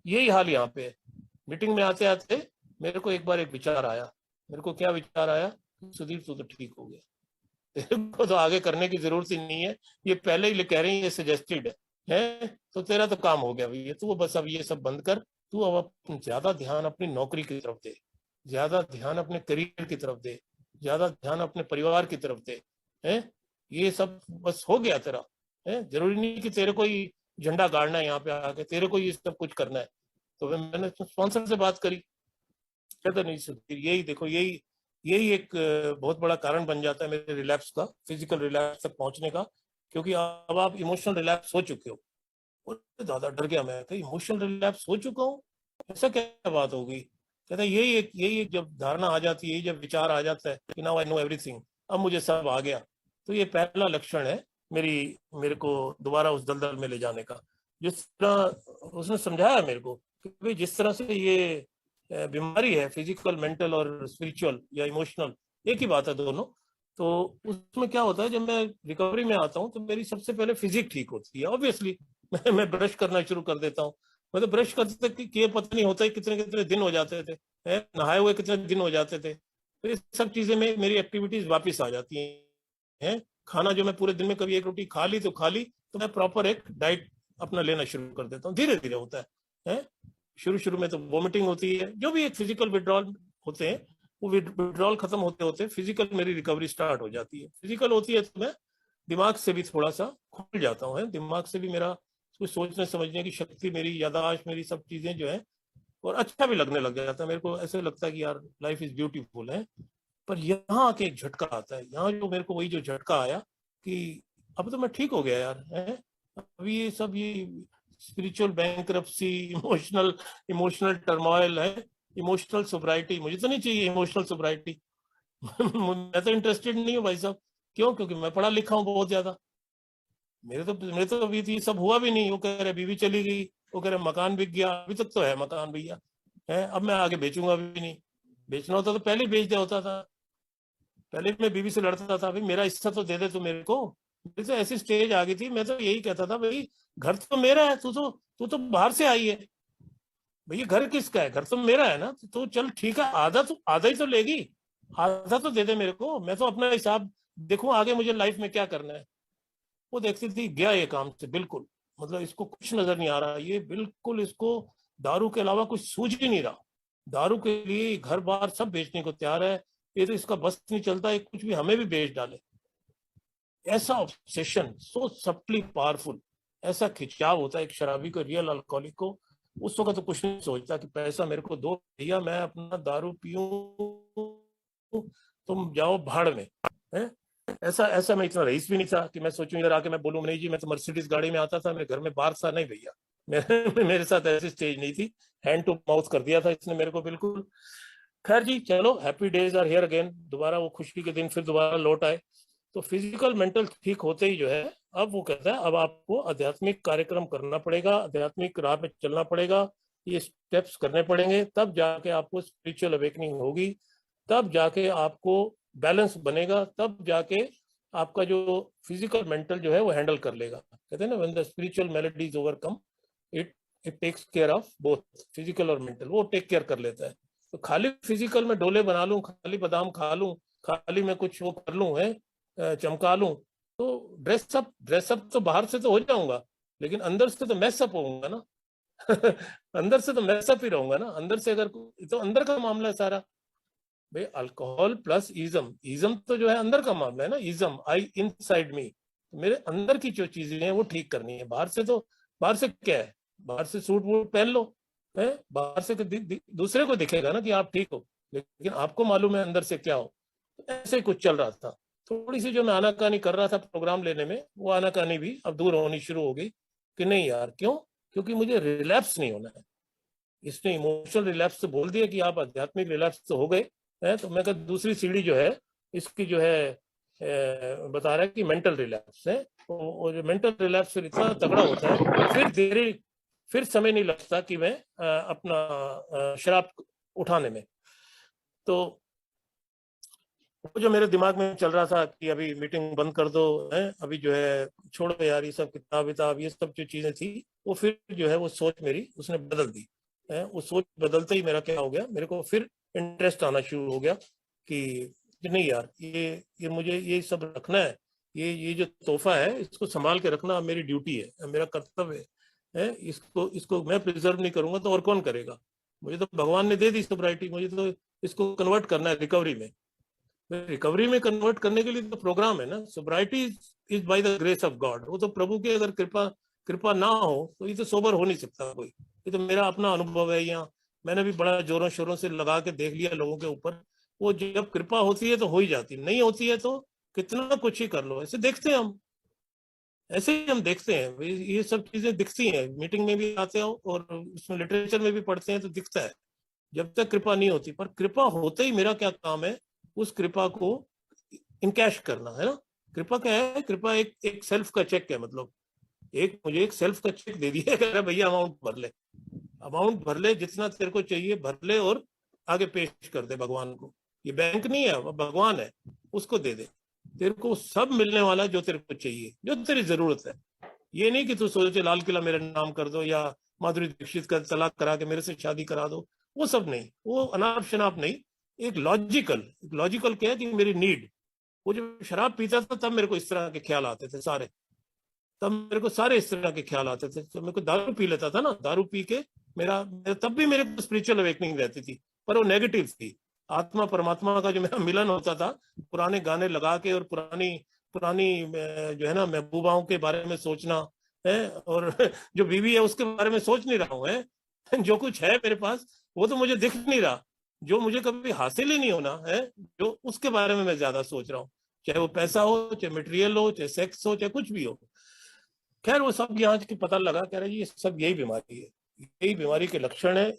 यही हाल यहाँ पे है। मीटिंग में आते आते मेरे को एक बार एक विचार आया। मेरे को क्या विचार आया, सुधीर तू तो ठीक हो गया, तेरे को तो आगे करने की जरूरत ही नहीं है, ये पहले ही कह रही है, ये सजेस्टेड है तो तेरा तो काम हो गया भैया, तू बस अब ये सब बंद कर। तू अब ज्यादा ध्यान अपनी नौकरी की तरफ दे, ज्यादा ध्यान अपने करियर की तरफ दे, ज्यादा ध्यान अपने परिवार की तरफ दे है। ये सब बस हो गया तेरा है, जरूरी नहीं कि तेरे को ही झंडा गाड़ना है यहाँ पे आके, तेरे को ये सब कुछ करना है। तो मैंने स्पॉन्सर से बात करी, कहता नहीं सुधीर यही देखो, यही यही एक बहुत बड़ा कारण बन जाता है मेरे रिलैप्स का, फिजिकल रिलैप्स तक पहुंचने का। क्योंकि अब आप इमोशनल रिलैप्स हो चुके हो। और ज्यादा डर गया मैं, कहीं इमोशनल रिलैप्स हो चुका हूँ, ऐसा क्या बात होगी। कहता यही एक जब धारणा आ जाती है, जब विचार आ जाता है कि नाउ आई नो एवरीथिंग, अब मुझे सब आ गया, तो ये पहला लक्षण है मेरे को दोबारा उस दलदल में ले जाने का। जिस तरह उसने समझाया मेरे को कि जिस तरह से ये बीमारी है, फिजिकल मेंटल और स्पिरिचुअल या इमोशनल एक ही बात है दोनों। तो उसमें क्या होता है, जब मैं रिकवरी में आता हूँ तो मेरी सबसे पहले फिजिक ठीक होती है ऑब्वियसली। मैं ब्रश करना शुरू कर देता हूँ। मैं तो ब्रश करते किए पता नहीं होता है कितने कितने दिन हो जाते थे, नहाए हुए कितने दिन हो जाते थे। तो ये सब चीजें में मेरी एक्टिविटीज वापस आ जाती हैं। खाना जो मैं पूरे दिन में कभी एक रोटी खा ली तो मैं प्रॉपर एक डाइट अपना लेना शुरू कर देता हूँ, धीरे धीरे होता है। शुरू शुरू में तो वॉमिटिंग होती है, जो भी एक फिजिकल विड्रॉल होते हैं, वो विड्रॉल खत्म होते होते फिजिकल मेरी रिकवरी स्टार्ट हो जाती है। फिजिकल होती है तो मैं दिमाग से भी थोड़ा सा खुल जाता हूँ, दिमाग से भी मेरा कुछ सोचने समझने की शक्ति, मेरी यादाश्त, मेरी सब चीजें जो है, और अच्छा भी लगने लग जाता है। मेरे को ऐसे लगता है कि यार लाइफ इज ब्यूटीफुल है। पर यहाँ आके एक झटका आता है, यहाँ जो मेरे को वही जो झटका आया कि अब तो मैं ठीक हो गया यार है। अभी ये सब ये spiritual bankruptcy, emotional emotional turmoil है, इमोशनल सोब्राइटी मुझे तो नहीं चाहिए इमोशनल सोब्राइटी। मैं तो इंटरेस्टेड नहीं हूँ भाई साहब। क्यों? क्योंकि मैं पढ़ा लिखा हूँ बहुत ज्यादा। मेरे तो अभी ये सब हुआ भी नहीं। वो कह रहे बीवी चली गई, वो कह रहे मकान बिक गया, अभी तक तो है मकान भैया है, अब मैं आगे बेचूंगा भी नहीं। बेचना होता तो पहले ही बेच दिया होता था, पहले मैं बीवी से लड़ता था भाई मेरा हिस्सा तो दे दे तू मेरे को, मेरी तो ऐसी स्टेज आ गई थी, मैं तो यही कहता था भाई घर तो मेरा है, तू तो बाहर से आई है, भैया घर किसका है, घर तो मेरा है ना, तो चल ठीक है, आधा ही तो लेगी, आधा तो दे दे मेरे को, मैं तो अपना हिसाब देखूं आगे मुझे लाइफ में क्या करना है। वो देखती थी गया ये काम से बिल्कुल, मतलब इसको कुछ नजर नहीं आ रहा, ये बिल्कुल इसको दारू के अलावा कुछ सूझ ही नहीं रहा, दारू के लिए घर बार सब बेचने को तैयार है, ये तो इसका बस नहीं चलता, ये कुछ भी हमें भी बेच डाले। ऐसा ऑब्सेशन सो सब्टली पावरफुल, ऐसा खिंचाव होता है एक शराबी को, रियल अल्कोहलिक को। उस वक्त तो कुछ नहीं सोचता कि पैसा मेरे को दो भैया, मैं अपना दारू पीऊं, तुम जाओ भाड़ में, है। ऐसा ऐसा मैं इतना रईस भी नहीं था कि मैं सोचूं इधर आके मैं बोलूं नहीं जी मैं तो मर्सिडीज गाड़ी में आता था, मैं घर में बाहर सा नहीं भैया, मेरे साथ ऐसी स्टेज नहीं थी, हैंड टू माउथ कर दिया था इसने मेरे को बिल्कुल। खैर जी चलो, happy days are here again, दोबारा वो खुशी के दिन फिर दोबारा लौट आए। तो फिजिकल मेंटल ठीक होते ही जो है, अब वो कहता है अब आपको आध्यात्मिक कार्यक्रम करना पड़ेगा, आध्यात्मिक राह पे चलना पड़ेगा, ये स्टेप्स करने पड़ेंगे, तब जाके आपको स्पिरिचुअल अवेकनिंग होगी, तब जाके आपको बैलेंस बनेगा, तब जाके आपका जो फिजिकल मेंटल जो है वो हैंडल कर लेगा। कहते हैं ना when the spiritual malady is overcome, it it takes care of both physical और मेंटल, वो टेक केयर कर लेता है। तो खाली फिजिकल में डोले बना लूं, खाली बादाम खा लूं, खाली मैं कुछ वो कर लूं है, चमका लूं, तो ड्रेसअप तो बाहर से तो हो जाऊंगा, लेकिन अंदर से तो मैसअप होऊंगा ना। अंदर से तो मैसअप ही रहूंगा ना, अंदर से अगर तो अंदर का मामला है सारा। भाई अल्कोहल प्लस इज्म, इज्म तो जो है अंदर का मामला है ना, इज्म आई इनसाइड मी, मेरे अंदर की जो चीजें हैं वो ठीक करनी है। बाहर से तो, बाहर से क्या है, बाहर से सूट वूट पहन लो है, बाहर से दूसरे को दिखेगा ना कि आप ठीक हो, लेकिन आपको मालूम है अंदर से क्या हो। तो ऐसे ही कुछ चल रहा था, थोड़ी सी जो मैं आनाकानी कर रहा था प्रोग्राम लेने में, वो आनाकानी भी अब दूर होनी शुरू हो गई कि नहीं यार क्यों, क्योंकि मुझे रिलैप्स नहीं होना है। इसने इमोशनल रिलैप्स तो बोल दिया कि आप आध्यात्मिक रिलैप्स तो हो गए है, तो मैं दूसरी सीढ़ी जो है इसकी जो है बता रहा है कि मेंटल रिलैप्स है, और मेंटल रिलैप्स फिर इतना तगड़ा होता है, फिर देरी, फिर समय नहीं लगता कि मैं अपना शराब उठाने में। तो वो जो मेरे दिमाग में चल रहा था कि अभी मीटिंग बंद कर दो है, अभी जो है छोड़ो यार ये सब किताब विताब ये सब जो चीजें थी, वो फिर जो है वो सोच मेरी उसने बदल दी है। वो सोच बदलते ही मेरा क्या हो गया, मेरे को फिर इंटरेस्ट आना शुरू हो गया कि नहीं यार ये मुझे ये सब रखना है, ये जो तोहफा है इसको संभाल के रखना मेरी ड्यूटी है, मेरा कर्तव्य है। इसको इसको मैं प्रिजर्व नहीं करूंगा तो और कौन करेगा, मुझे तो भगवान ने दे दी सोब्राइटी, मुझे तो इसको कन्वर्ट करना है रिकवरी में। रिकवरी में कन्वर्ट करने के लिए तो प्रोग्राम है ना, sobriety is by the grace of God, वो तो प्रभु की अगर कृपा कृपा ना हो तो ये तो सोबर हो नहीं सकता कोई। ये तो मेरा अपना अनुभव है, यहाँ मैंने भी बड़ा जोरों शोरों से लगा के देख लिया लोगों के ऊपर, वो जब कृपा होती है तो हो ही जाती, नहीं होती है तो कितना कुछ ही कर लो। ऐसे देखते हैं हम, ऐसे ही हम देखते हैं, ये सब चीजें दिखती हैं, मीटिंग में भी आते हो और उसमें लिटरेचर में भी पढ़ते हैं तो दिखता है, जब तक कृपा नहीं होती। पर कृपा होते ही मेरा क्या काम है, उस कृपा को इनकैश करना है ना। कृपा क्या है, कृपा एक एक सेल्फ का चेक है, मतलब एक मुझे एक सेल्फ का चेक दे दिया, कह रहा भैया अमाउंट भर ले, अमाउंट भर ले जितना तेरे को चाहिए भर ले, और आगे पेश कर दे भगवान को। ये बैंक नहीं है, भगवान है, उसको दे दे, तेरे को सब मिलने वाला जो तेरे को चाहिए, जो तेरी जरूरत है। ये नहीं कि तू सोचे लाल किला मेरे नाम कर दो, या माधुरी दीक्षित का तलाक करा के मेरे से शादी करा दो, वो सब नहीं, वो अनाप शनाप नहीं। एक लॉजिकल क्या है कि मेरी नीड, वो जब शराब पीता था तब मेरे को इस तरह के ख्याल आते थे सारे, तब मेरे को सारे इस तरह के ख्याल आते थे। तो मेरे को दारू पी लेता था ना, दारू पी के तब भी मेरे को स्पिरिचुअल अवेकनिंग रहती थी, पर वो नेगेटिव थी। आत्मा परमात्मा का जो मेरा मिलन होता था, पुराने गाने लगा के और पुरानी पुरानी जो है ना महबूबाओं के बारे में सोचना है, और जो बीवी है उसके बारे में सोच नहीं रहा हूँ है, जो कुछ है मेरे पास वो तो मुझे दिख नहीं रहा, जो मुझे कभी हासिल ही नहीं होना है, जो उसके बारे में मैं ज्यादा सोच रहा हूँ, चाहे वो पैसा हो, चाहे मटेरियल हो, चाहे सेक्स हो, चाहे कुछ भी हो। खैर वो सब यहाँ की पता लगा, कह रहे ये सब यही बीमारी है, यही बीमारी के लक्षण है,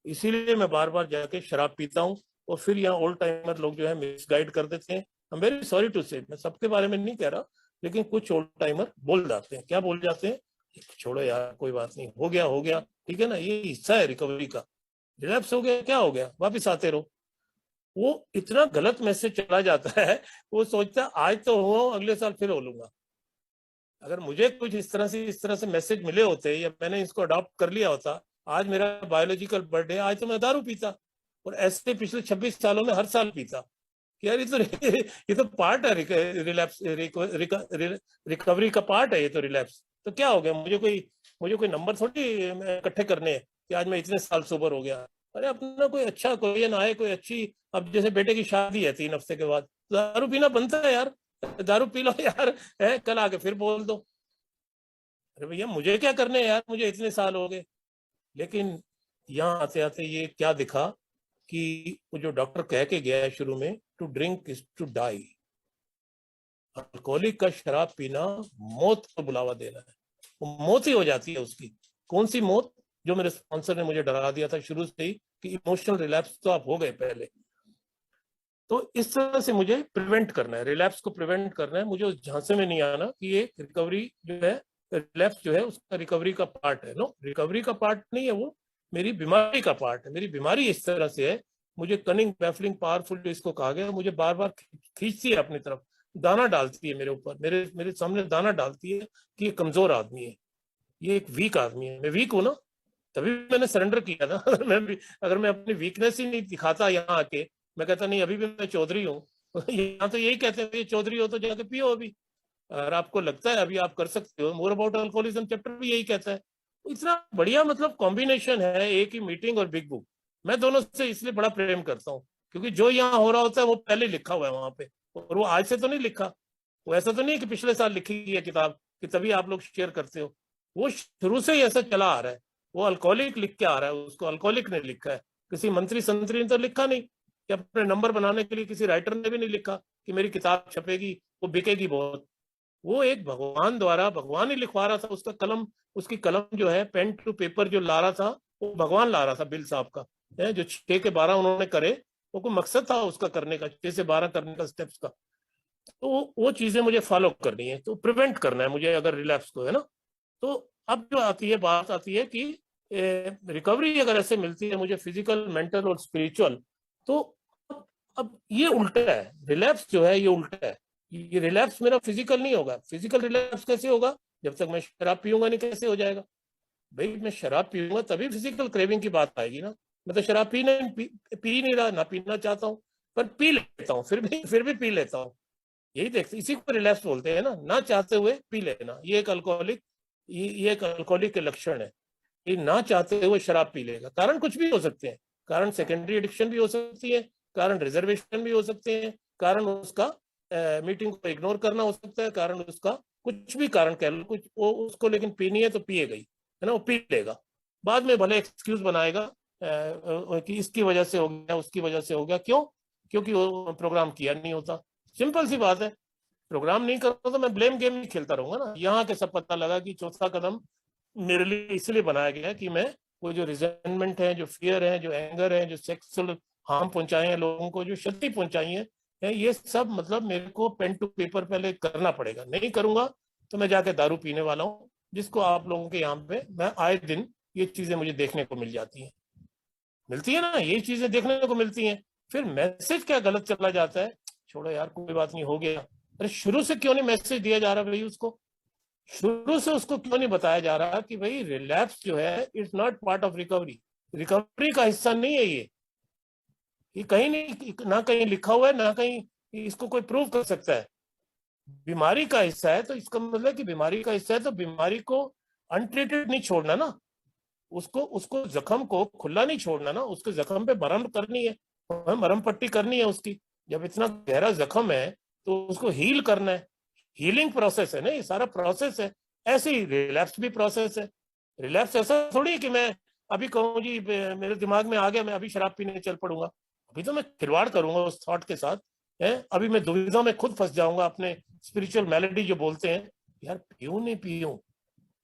इसीलिए मैं बार बार जाके शराब पीता हूँ। और फिर यहाँ ओल्ड टाइमर लोग जो है मिसगाइड कर देते हैं, I am very sorry to say, मैं सबके बारे में नहीं कह रहा, लेकिन कुछ ओल्ड टाइमर बोल जाते हैं, क्या बोल जाते हैं, छोड़ो यार कोई बात नहीं, हो गया ठीक है ना, ये हिस्सा है रिकवरी का, रिलैप्स हो गया क्या हो गया, वापिस आते रहो। वो इतना गलत मैसेज चला जाता है, वो सोचता है आज तो हो, अगले साल फिर हो लूंगा। अगर मुझे कुछ इस तरह से मैसेज मिले होते या मैंने इसको अडॉप्ट कर लिया होता, आज मेरा बायोलॉजिकल बर्थडे, आज तो मैं दारू पीता, और ऐसे पिछले 26 सालों में हर साल पीता। यार ये तो पार्ट है, रिलैप्स रिकवरी का पार्ट है ये तो, रिलैप्स तो क्या हो गया, मुझे कोई नंबर थोड़ी इकट्ठे करने हैं कि आज मैं इतने साल सोबर हो गया। अरे अपना कोई अच्छा कोई ना आए, कोई अच्छी, अब जैसे बेटे की शादी है 3 हफ्ते के बाद, दारू पीना बनता है यार, दारू पी लो यार, है कल आके फिर बोल दो। अरे भैया मुझे क्या करने हैं यार, मुझे इतने साल हो गए। लेकिन यहाँ आते आते ये क्या दिखा कि वो जो डॉक्टर कह के गया है शुरू में, to drink is to die, alcoholic का शराब पीना मौत को बुलावा देना है, वो मौत ही हो जाती है उसकी। कौन सी मौत? जो मेरे स्पॉन्सर ने मुझे डरा दिया था शुरू से ही कि इमोशनल रिलैप्स तो आप हो गए पहले। तो इस तरह से मुझे प्रिवेंट करना है, रिलैप्स को प्रिवेंट करना है, मुझे उस झांसे में नहीं आना कि ये रिकवरी जो है, रिलैप्स जो है उसका रिकवरी का पार्ट है। नो, रिकवरी का पार्ट नहीं है वो, मेरी बीमारी का पार्ट है। मेरी बीमारी इस तरह से है, मुझे कनिंग, बैफलिंग, पावरफुल जो इसको कहा गया, मुझे बार बार खींचती है अपनी तरफ, दाना डालती है मेरे ऊपर, मेरे मेरे सामने दाना डालती है कि ये कमजोर आदमी है, ये एक वीक आदमी है। मैं वीक हूं ना, तभी मैंने सरेंडर किया था। अगर मैं अपनी वीकनेस ही नहीं दिखाता यहाँ आके, मैं कहता नहीं अभी भी मैं चौधरी हूँ, यहाँ तो यही कहते हैं चौधरी हो तो जाके पियो अभी, अगर आपको लगता है अभी आप कर सकते हो। मोर अबाउट अल्कोहलिज्म चैप्टर भी यही कहता है। इतना बढ़िया मतलब कॉम्बिनेशन है, एक ही मीटिंग और बिग बुक। मैं दोनों से इसलिए बड़ा प्रेम करता हूँ, क्योंकि जो यहाँ हो रहा होता है वो पहले लिखा हुआ है वहां पे, और वो आज से तो नहीं लिखा। वो ऐसा तो नहीं है कि पिछले साल लिखी है किताब कि तभी आप लोग शेयर करते हो, वो शुरू से ही ऐसा चला आ रहा है। वो अल्कोहलिक लिख के आ रहा है, उसको अल्कोहलिक ने लिखा है, किसी मंत्री संतरी ने तो लिखा नहीं, कि अपने नंबर बनाने के लिए किसी राइटर ने भी नहीं लिखा कि मेरी किताब छपेगी, वो बिकेगी बहुत। वो एक भगवान द्वारा, भगवान ही लिखवा रहा था, उसका कलम, उसकी कलम जो है, पेन टू पेपर जो ला रहा था, वो भगवान ला रहा था, बिल साहब का है, जो 6 के 12 उन्होंने करे, वो कोई मकसद था उसका करने का, 6 से 12 करने का स्टेप्स का। तो वो चीजें मुझे फॉलो करनी है, तो प्रिवेंट करना है मुझे अगर रिलैप्स को, है ना। तो अब जो आती है बात आती है कि रिकवरी अगर ऐसे मिलती है मुझे, फिजिकल, मेंटल और स्पिरिचुअल, तो अब ये उल्टा है, रिलैप्स जो है ये उल्टा है। ये रिलैप्स मेरा फिजिकल नहीं होगा। फिजिकल रिलैप्स कैसे होगा? जब तक मैं शराब पीऊंगा नहीं, कैसे हो जाएगा भाई? मैं शराब पीऊंगा तभी फिजिकल क्रेविंग की बात आएगी ना। मैं तो शराब पी नहीं रहा, ना पीना चाहता हूँ, पर पी लेता हूँ, फिर भी पी लेता हूँ। यही देखते, इसी को रिलैप्स बोलते हैं ना चाहते हुए पी लेना। ये एक अल्कोहलिक, ये एक अल्कोहलिक के लक्षण है, ये ना चाहते हुए शराब पी लेगा। कारण कुछ भी हो सकते हैं, कारण सेकेंडरी एडिक्शन भी हो सकती है, कारण रिजर्वेशन भी हो सकते हैं, कारण उसका मीटिंग को इग्नोर करना हो सकता है, कारण उसका कुछ भी कारण कह लो, कुछ वो उसको लेकिन पीनी है तो पिए गई, है ना, वो पी लेगा। बाद में भले एक्सक्यूज बनाएगा कि इसकी वजह से हो गया, उसकी वजह से हो गया। क्यों? क्योंकि वो प्रोग्राम किया नहीं होता। सिंपल सी बात है, प्रोग्राम नहीं करो तो मैं ब्लेम गेम नहीं खेलता रहूंगा ना। यहाँ के सब पता लगा कि चौथा कदम मेरे लिए इसलिए बनाया गया कि मैं वो जो रिजेंटमेंट है, जो फियर है, जो एंगर है, जो सेक्सुअल हार्म पहुंचाए हैं लोगों को, जो क्षति पहुंचाई है, ये सब मतलब मेरे को पेन टू पेपर पहले करना पड़ेगा। नहीं करूंगा तो मैं जाके दारू पीने वाला हूँ, जिसको आप लोगों के यहाँ पे मैं आए दिन ये चीजें मुझे देखने को मिल जाती हैं, मिलती है ना, ये चीजें देखने को मिलती हैं। फिर मैसेज क्या गलत चला जाता है, छोड़ो यार कोई बात नहीं, हो गया। अरे शुरू से क्यों नहीं मैसेज दिया जा रहा भाई उसको? शुरू से उसको क्यों नहीं बताया जा रहा कि भाई रिलैप्स जो है it's not part of recovery, recovery का हिस्सा नहीं है ये कहीं नहीं, ना कहीं लिखा हुआ है, ना कहीं इसको कोई प्रूव कर सकता है। बीमारी का हिस्सा है तो इसका मतलब कि बीमारी का हिस्सा है, तो बीमारी को अनट्रीटेड नहीं छोड़ना ना, उसको उसको जख्म को खुला नहीं छोड़ना ना, उसके जख्म पे मरहम करनी है, मरहम पट्टी करनी है उसकी। जब इतना गहरा जख्म है तो उसको हील करना है, हीलिंग प्रोसेस है ना, ये सारा प्रोसेस है। ऐसे ही रिलैप्स भी प्रोसेस है। रिलैप्स ऐसा थोड़ी है कि मैं अभी कहूँ जी मेरे दिमाग में आ गया मैं अभी शराब पीने चल पड़ूंगा। अभी तो मैं खिलवाड़ करूंगा उस थॉट के साथ, है अभी मैं दुविधा में खुद फंस जाऊंगा अपने स्पिरिचुअल मेलोडी जो बोलते हैं, यार पीऊं नहीं पीऊं,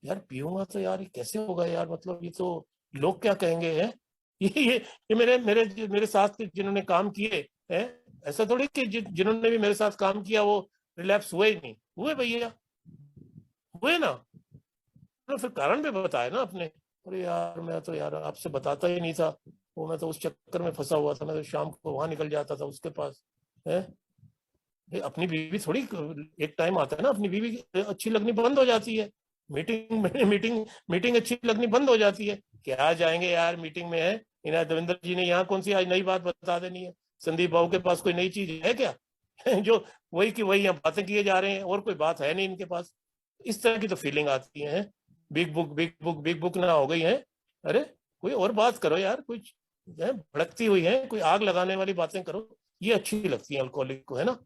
यार पीऊंगा तो यार ये कैसे होगा यार, मतलब ये तो लोग क्या कहेंगे हैं। ये मेरे मेरे मेरे साथ जिन्होंने काम किए हैं, ऐसा थोड़ी कि जिन्होंने भी मेरे साथ काम किया वो रिलैप्स हुए ही नहीं, हुए भैया, हुए ना। तो फिर कारण भी बताए ना अपने। अरे यार मैं तो यार आपसे बताता ही नहीं था, वो मैं तो उस चक्कर में फंसा हुआ था, मैं तो शाम को वहां निकल जाता था उसके पास है। अपनी बीवी थोड़ी, एक टाइम आता है ना अपनी बीवी अच्छी लगनी बंद हो जाती है, मीटिंग मीटिंग अच्छी लगनी बंद हो जाती है। क्या जाएंगे यार मीटिंग में, है इन्हें देवेंद्र जी ने यहाँ कौन सी आज नई बात बता देनी है, संदीप बाबू के पास कोई नई चीज है क्या जो वही की वही यहाँ बातें किए जा रहे हैं और कोई बात है नहीं इनके पास। इस तरह की तो फीलिंग आती है। Big book big book big book ना हो गई है। अरे कोई और बात करो यार, कुछ भड़कती हुई है, कोई आग लगाने वाली बातें करो, ये अच्छी लगती है अल्कोहलिक को, है ना।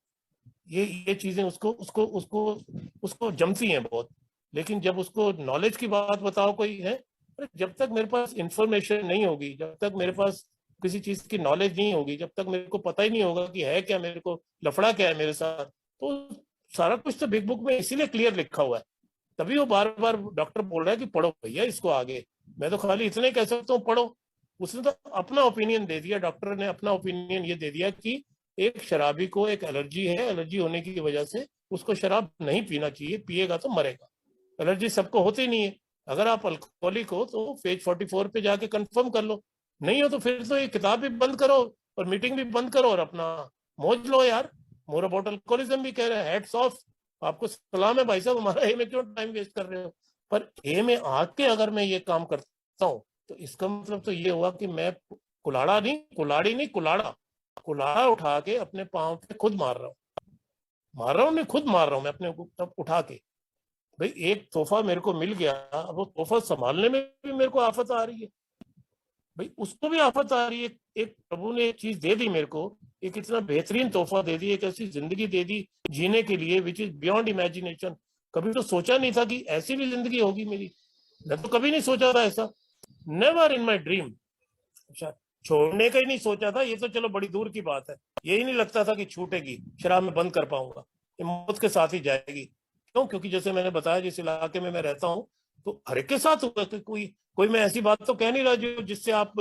ये चीजें उसको उसको उसको उसको जमती हैं बहुत। लेकिन जब उसको नॉलेज की बात बताओ कोई है, जब तक मेरे पास इंफॉर्मेशन नहीं होगी, जब तक मेरे पास किसी चीज की नॉलेज नहीं होगी, जब तक मेरे को पता ही नहीं होगा कि है क्या, मेरे को लफड़ा क्या है मेरे साथ, तो सारा कुछ तो बिग बुक में इसीलिए क्लियर लिखा हुआ है। तभी वो बार बार डॉक्टर बोल रहा है कि पढ़ो भैया इसको आगे। मैं तो खाली इतने कह सकता हूँ पढ़ो। उसने तो अपना ओपिनियन दे दिया, डॉक्टर ने अपना ओपिनियन ये दे दिया कि एक शराबी को एक एलर्जी है, एलर्जी होने की वजह से उसको शराब नहीं पीना चाहिए, पिएगा तो मरेगा। एलर्जी सबको होती नहीं है। अगर आप अल्कोहलिक हो तो पेज 44 पे जाके कंफर्म कर लो, नहीं हो तो फिर तो ये किताब भी बंद करो और मीटिंग भी बंद करो और अपना मौज लो यार। मोर अबाउट अल्कोहलिज्म भी कह रहे हैं, हेड्स ऑफ, आपको सलाम है भाई साहब, हमारा ए में क्यों टाइम वेस्ट कर रहे हो। पर ए में आके अगर मैं ये काम करता हूँ तो इसका मतलब तो ये हुआ कि मैं कुलाड़ा नहीं, कुलाड़ी नहीं, कुलाड़ा कुल्हाड़ा उठा के अपने पांव पे खुद मार रहा हूँ नहीं, खुद मार रहा हूँ मैं अपने तब उठा के। भाई एक तोहफा मेरे को मिल गया, अब वो तोहफा संभालने में भी मेरे को आफत आ रही है, भाई उसको भी आफत आ रही है। एक प्रभु ने एक चीज दे दी मेरे को, एक इतना बेहतरीन तोहफा दे दी, एक ऐसी जिंदगी दे दी जीने के लिए विच इज बियॉन्ड इमेजिनेशन। कभी तो सोचा नहीं था कि ऐसी भी जिंदगी होगी मेरी, मैं तो कभी नहीं सोचा था ऐसा, नेवर इन माई ड्रीम। अच्छा, छोड़ने का ही नहीं सोचा था, ये तो चलो बड़ी दूर की बात है। यही नहीं लगता था कि छूटेगी, शराब में बंद कर पाऊंगा, ये मौत के साथ ही जाएगी। क्यों? क्योंकि जैसे मैंने बताया जिस इलाके में मैं रहता हूँ तो हर एक के साथ हुआ कि कोई कोई मैं ऐसी बात तो कह नहीं रहा जो जिससे आप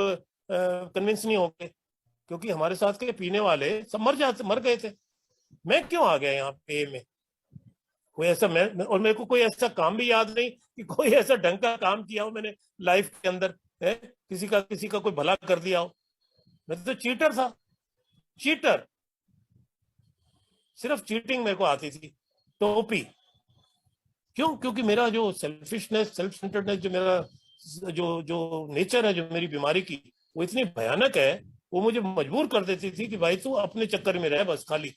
कन्विंस नहीं होंगे, क्योंकि हमारे साथ के पीने वाले सब मर गए थे। मैं क्यों आ गया यहाँ पे में? कोई ऐसा और मेरे को कोई ऐसा काम भी याद नहीं कि कोई ऐसा ढंग का काम किया हो मैंने लाइफ के अंदर, है किसी का कोई भला कर दिया हो। मैं तो चीटर था, चीटर, सिर्फ चीटिंग मेरे को आती थी, टोपी। क्यों? क्योंकि मेरा जो सेल्फिशनेस, सेल्फ सेंटर्डनेस, जो मेरा जो जो नेचर है, जो मेरी बीमारी की, वो इतनी भयानक है, वो मुझे मजबूर कर देती थी कि भाई तू अपने चक्कर में रह बस, खाली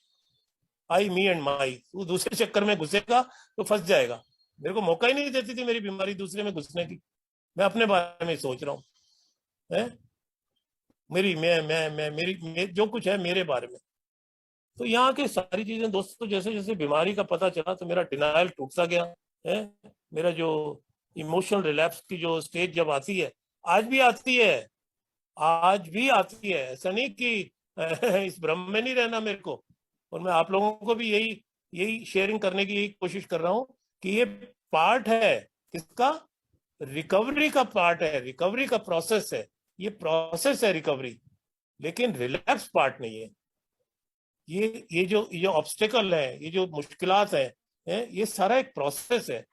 आई मी एंड माई, तू दूसरे चक्कर में घुसेगा तो फंस जाएगा। मेरे को मौका ही नहीं देती थी मेरी बीमारी दूसरे में घुसने की। मैं अपने बारे में सोच रहा हूँ, है मेरी मैं मेरी जो कुछ है मेरे बारे में। तो यहाँ की सारी चीजें दोस्तों, जैसे जैसे बीमारी का पता चला तो मेरा डिनायल टूटता गया है। मेरा जो इमोशनल रिलैप्स की जो स्टेज जब आती है, आज भी आती है, आज भी आती है, ऐसा नहीं कि इस भ्रम में नहीं रहना मेरे को। और मैं आप लोगों को भी यही यही शेयरिंग करने की यही कोशिश कर रहा हूँ कि ये पार्ट है किसका, रिकवरी का पार्ट है, रिकवरी का प्रोसेस है, ये प्रोसेस है रिकवरी, लेकिन रिलैक्स पार्ट नहीं है। ये जो ऑब्स्टेकल है, ये जो मुश्किलात है, ये सारा एक प्रोसेस है।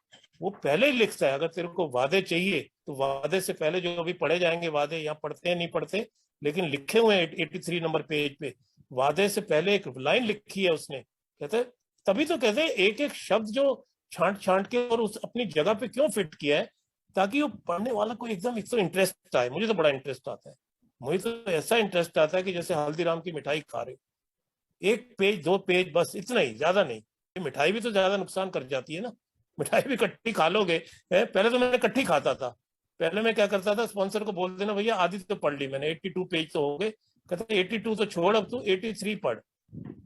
वो पहले ही लिखता है, अगर तेरे को वादे चाहिए तो वादे से पहले जो अभी पढ़े जाएंगे वादे, यहाँ पढ़ते हैं नहीं पढ़ते, लेकिन लिखे हुए हैं 83 नंबर पेज पे, वादे से पहले एक लाइन लिखी है उसने। कहते तभी तो कहते हैं एक एक शब्द जो छांट छांट के और उस अपनी जगह पे क्यों फिट किया है, ताकि वो पढ़ने वाला को एकदम एक तो इंटरेस्ट आए। मुझे तो बड़ा इंटरेस्ट आता है, मुझे तो ऐसा इंटरेस्ट आता है कि जैसे हल्दीराम की मिठाई खा रहे, एक पेज दो पेज बस, इतना ही, ज्यादा नहीं। मिठाई भी तो ज्यादा नुकसान कर जाती है ना, मिठाई भी इकट्ठी खा लोगे। पहले तो मैंने इकट्ठी खाता था, पहले मैं क्या करता था, स्पॉन्सर को बोल देना भैया आधी तो पढ़ ली मैंने, 82 पेज तो हो गए। कहते 82 तो छोड़, अब तू 83 पढ़।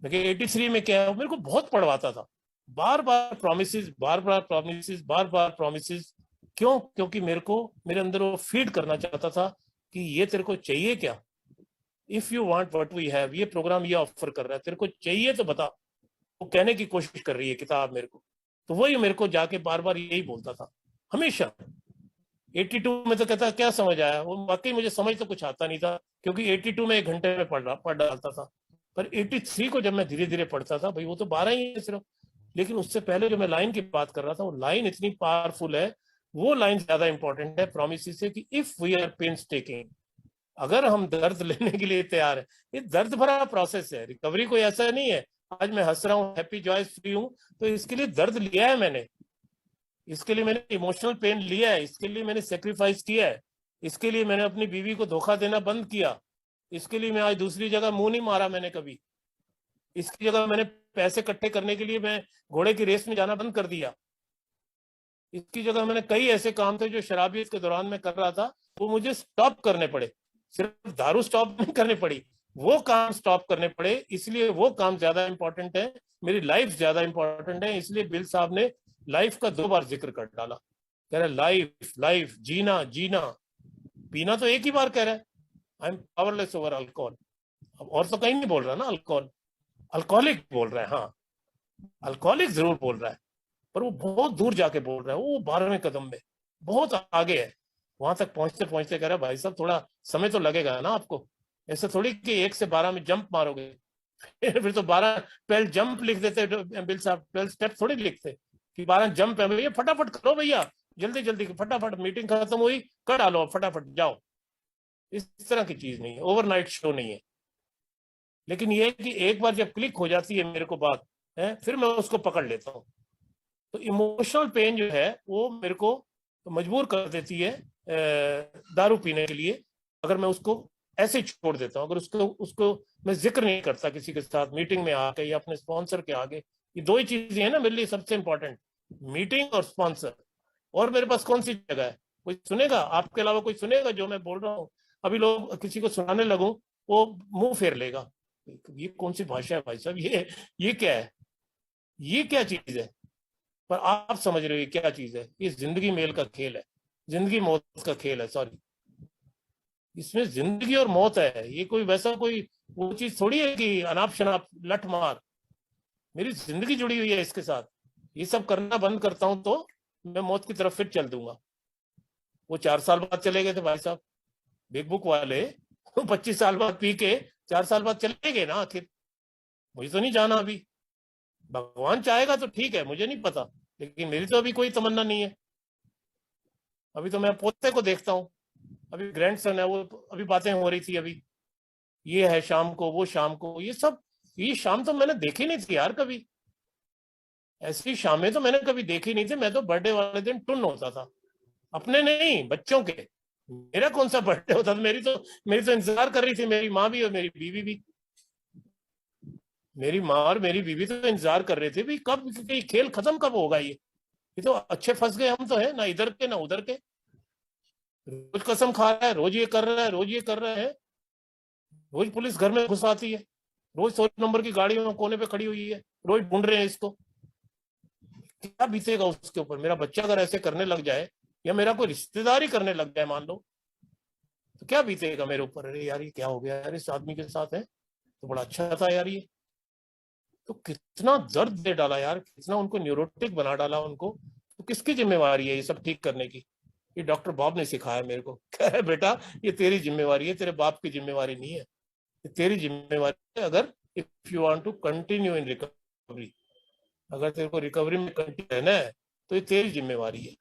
मैं 83 में क्या है, मेरे को बहुत पढ़वाता था, बार बार प्रोमिस, बार बार प्रोमिस, बार बार प्रोमिस। क्यों? क्योंकि मेरे को मेरे अंदर वो फीड करना चाहता था कि ये तेरे को चाहिए क्या, if you want what we have, ये प्रोग्राम ये ऑफर कर रहा है, तेरे को चाहिए तो बता। वो कहने की कोशिश कर रही है किताब मेरे को, तो वही मेरे को जाके बार बार यही बोलता था हमेशा। 82 में तो कहता क्या समझ आया, वो वाकई मुझे समझ तो कुछ आता नहीं था, क्योंकि 82 में 1 घंटे में पढ़ डालता था। पर 83 को जब मैं धीरे धीरे पढ़ता था, भाई वो तो 12 ही है सिर्फ, लेकिन उससे पहले जो मैं लाइन की बात कर रहा था, वो लाइन इतनी पावरफुल है, वो लाइन ज्यादा इंपॉर्टेंट है प्रोमिस से, कि if we are painstaking, अगर हम दर्द लेने के लिए तैयार है, ये दर्द भरा प्रोसेस है। रिकवरी कोई ऐसा नहीं है आज मैं हंस रहा हूँ, हैप्पी जॉयस फ्री हूँ, तो इसके लिए दर्द लिया है मैंने, इसके लिए मैंने इमोशनल पेन लिया है, इसके लिए मैंने सेक्रीफाइस किया है, इसके लिए मैंने अपनी बीवी को धोखा देना बंद किया, इसके लिए मैं आज दूसरी जगह मुंह नहीं मारा मैंने कभी, इसकी जगह मैंने पैसे इकट्ठे करने के लिए मैं घोड़े की रेस में जाना बंद कर दिया, इसकी जगह मैंने कई ऐसे काम थे जो शराबियत के दौरान मैं कर रहा था वो मुझे स्टॉप करने पड़े, सिर्फ दारू स्टॉप नहीं करनी पड़ी, वो काम स्टॉप करने पड़े, इसलिए वो काम ज्यादा इंपॉर्टेंट है, मेरी लाइफ ज्यादा इंपॉर्टेंट है। इसलिए बिल साहब ने लाइफ का 2 बार जिक्र कर डाला, कह रहा लाइफ लाइफ, जीना जीना, पीना तो एक ही बार कह रहा है, I am powerless over alcohol, और तो कहीं नहीं बोल रहा ना अल्कोहल, अल्कोहलिक बोल रहा है, हाँ अल्कोहलिक जरूर बोल रहा है, पर वो बहुत दूर जाके बोल रहा है, वो 12वें कदम में बहुत आगे है, वहां तक पहुंचते पहुंचते कह रहा है भाई साहब थोड़ा समय तो लगेगा ना आपको, ऐसे थोड़ी कि 1 से 12 में जंप मारोगे फिर तो 12 जंप लिख देते बिल साहब, 12 स्टेप थोड़ी लिखते कि 12 जंप है भैया, फटाफट करो भैया, जल्दी जल्दी फटाफट, मीटिंग खत्म हुई कर डालो फटाफट जाओ, इस तरह की चीज नहीं है, ओवरनाइट शो नहीं है। लेकिन ये कि एक बार जब क्लिक हो जाती है मेरे को बात है, फिर मैं उसको पकड़ लेता हूँ। तो इमोशनल पेन जो है वो मेरे को मजबूर कर देती है दारू पीने के लिए, अगर मैं उसको ऐसे छोड़ देता हूँ, अगर उसको उसको मैं जिक्र नहीं करता किसी के साथ मीटिंग में आके या अपने स्पॉन्सर के आगे, ये 2 ही चीजें हैं ना मेरे लिए सबसे इंपॉर्टेंट, मीटिंग और स्पॉन्सर, और मेरे पास कौन सी जगह है, कोई सुनेगा आपके अलावा, कोई सुनेगा जो मैं बोल रहा हूँ? अभी लोग किसी को सुनाने लगूं वो मुंह फेर लेगा, ये कौन सी भाषा है भाई साहब, ये क्या है, ये क्या चीज है, पर आप समझ रहे हो ये क्या चीज है, ये जिंदगी मेल का खेल है, जिंदगी मौत का खेल है, सॉरी, इसमें जिंदगी और मौत है, ये कोई वैसा कोई वो चीज थोड़ी है कि अनाप शनाप लठ मार, मेरी जिंदगी जुड़ी हुई है इसके साथ, ये सब करना बंद करता हूं तो मैं मौत की तरफ फिर चल दूंगा। वो 4 साल बाद चले गए थे भाई साहब बिग बुक वाले, 25 साल बाद पी के 4 साल बाद चले गए ना आखिर, मुझे तो नहीं जाना अभी, भगवान चाहेगा तो ठीक है, मुझे नहीं पता, लेकिन मेरी तो अभी कोई तमन्ना नहीं है, अभी तो मैं पोते को देखता हूँ, अभी ग्रैंडसन है वो, अभी बातें हो रही थी अभी, ये है शाम को वो शाम को, ये सब, ये शाम तो मैंने देखी नहीं थी यार कभी, ऐसी शामें तो मैंने कभी देखी नहीं थी, मैं तो बर्थडे वाले दिन टुन होता था, अपने नहीं बच्चों के, मेरा कौन सा बर्थडे होता था, मेरी तो इंतजार कर रही थी मेरी माँ भी और मेरी बीवी भी, मेरी माँ और मेरी बीवी तो इंतजार कर रहे थे भाई कब ये खेल खत्म कब होगा, ये तो अच्छे फंस गए हम तो है ना, इधर के ना उधर के, रोज कसम खा रहा है, रोज ये कर रहा है, रोज ये कर रहा है, रोज पुलिस घर में घुस आती है, रोज 100 नंबर की गाड़ी में कोने पे खड़ी हुई है, रोज ढूंढ रहे हैं इसको, क्या बीतेगा उसके ऊपर, मेरा बच्चा अगर ऐसे करने लग जाए या मेरा कोई रिश्तेदार ही करने लग जाए मान लो, तो क्या बीतेगा मेरे ऊपर, अरे यार ये क्या हो गया यार इस आदमी के साथ है, तो बड़ा अच्छा था यार ये, तो कितना दर्द दे डाला यार, कितना उनको न्यूरोटिक बना डाला उनको, तो किसकी जिम्मेवारी है ये सब ठीक करने की, ये डॉक्टर बॉब ने सिखाया मेरे को, कह रहे बेटा ये तेरी जिम्मेवारी है, तेरे बाप की जिम्मेवारी नहीं है, ये तेरी जिम्मेवारी है, अगर if you want to continue in recovery, अगर तेरे को रिकवरी में कंटिन्यू रहना है तो ये तेरी जिम्मेवारी है।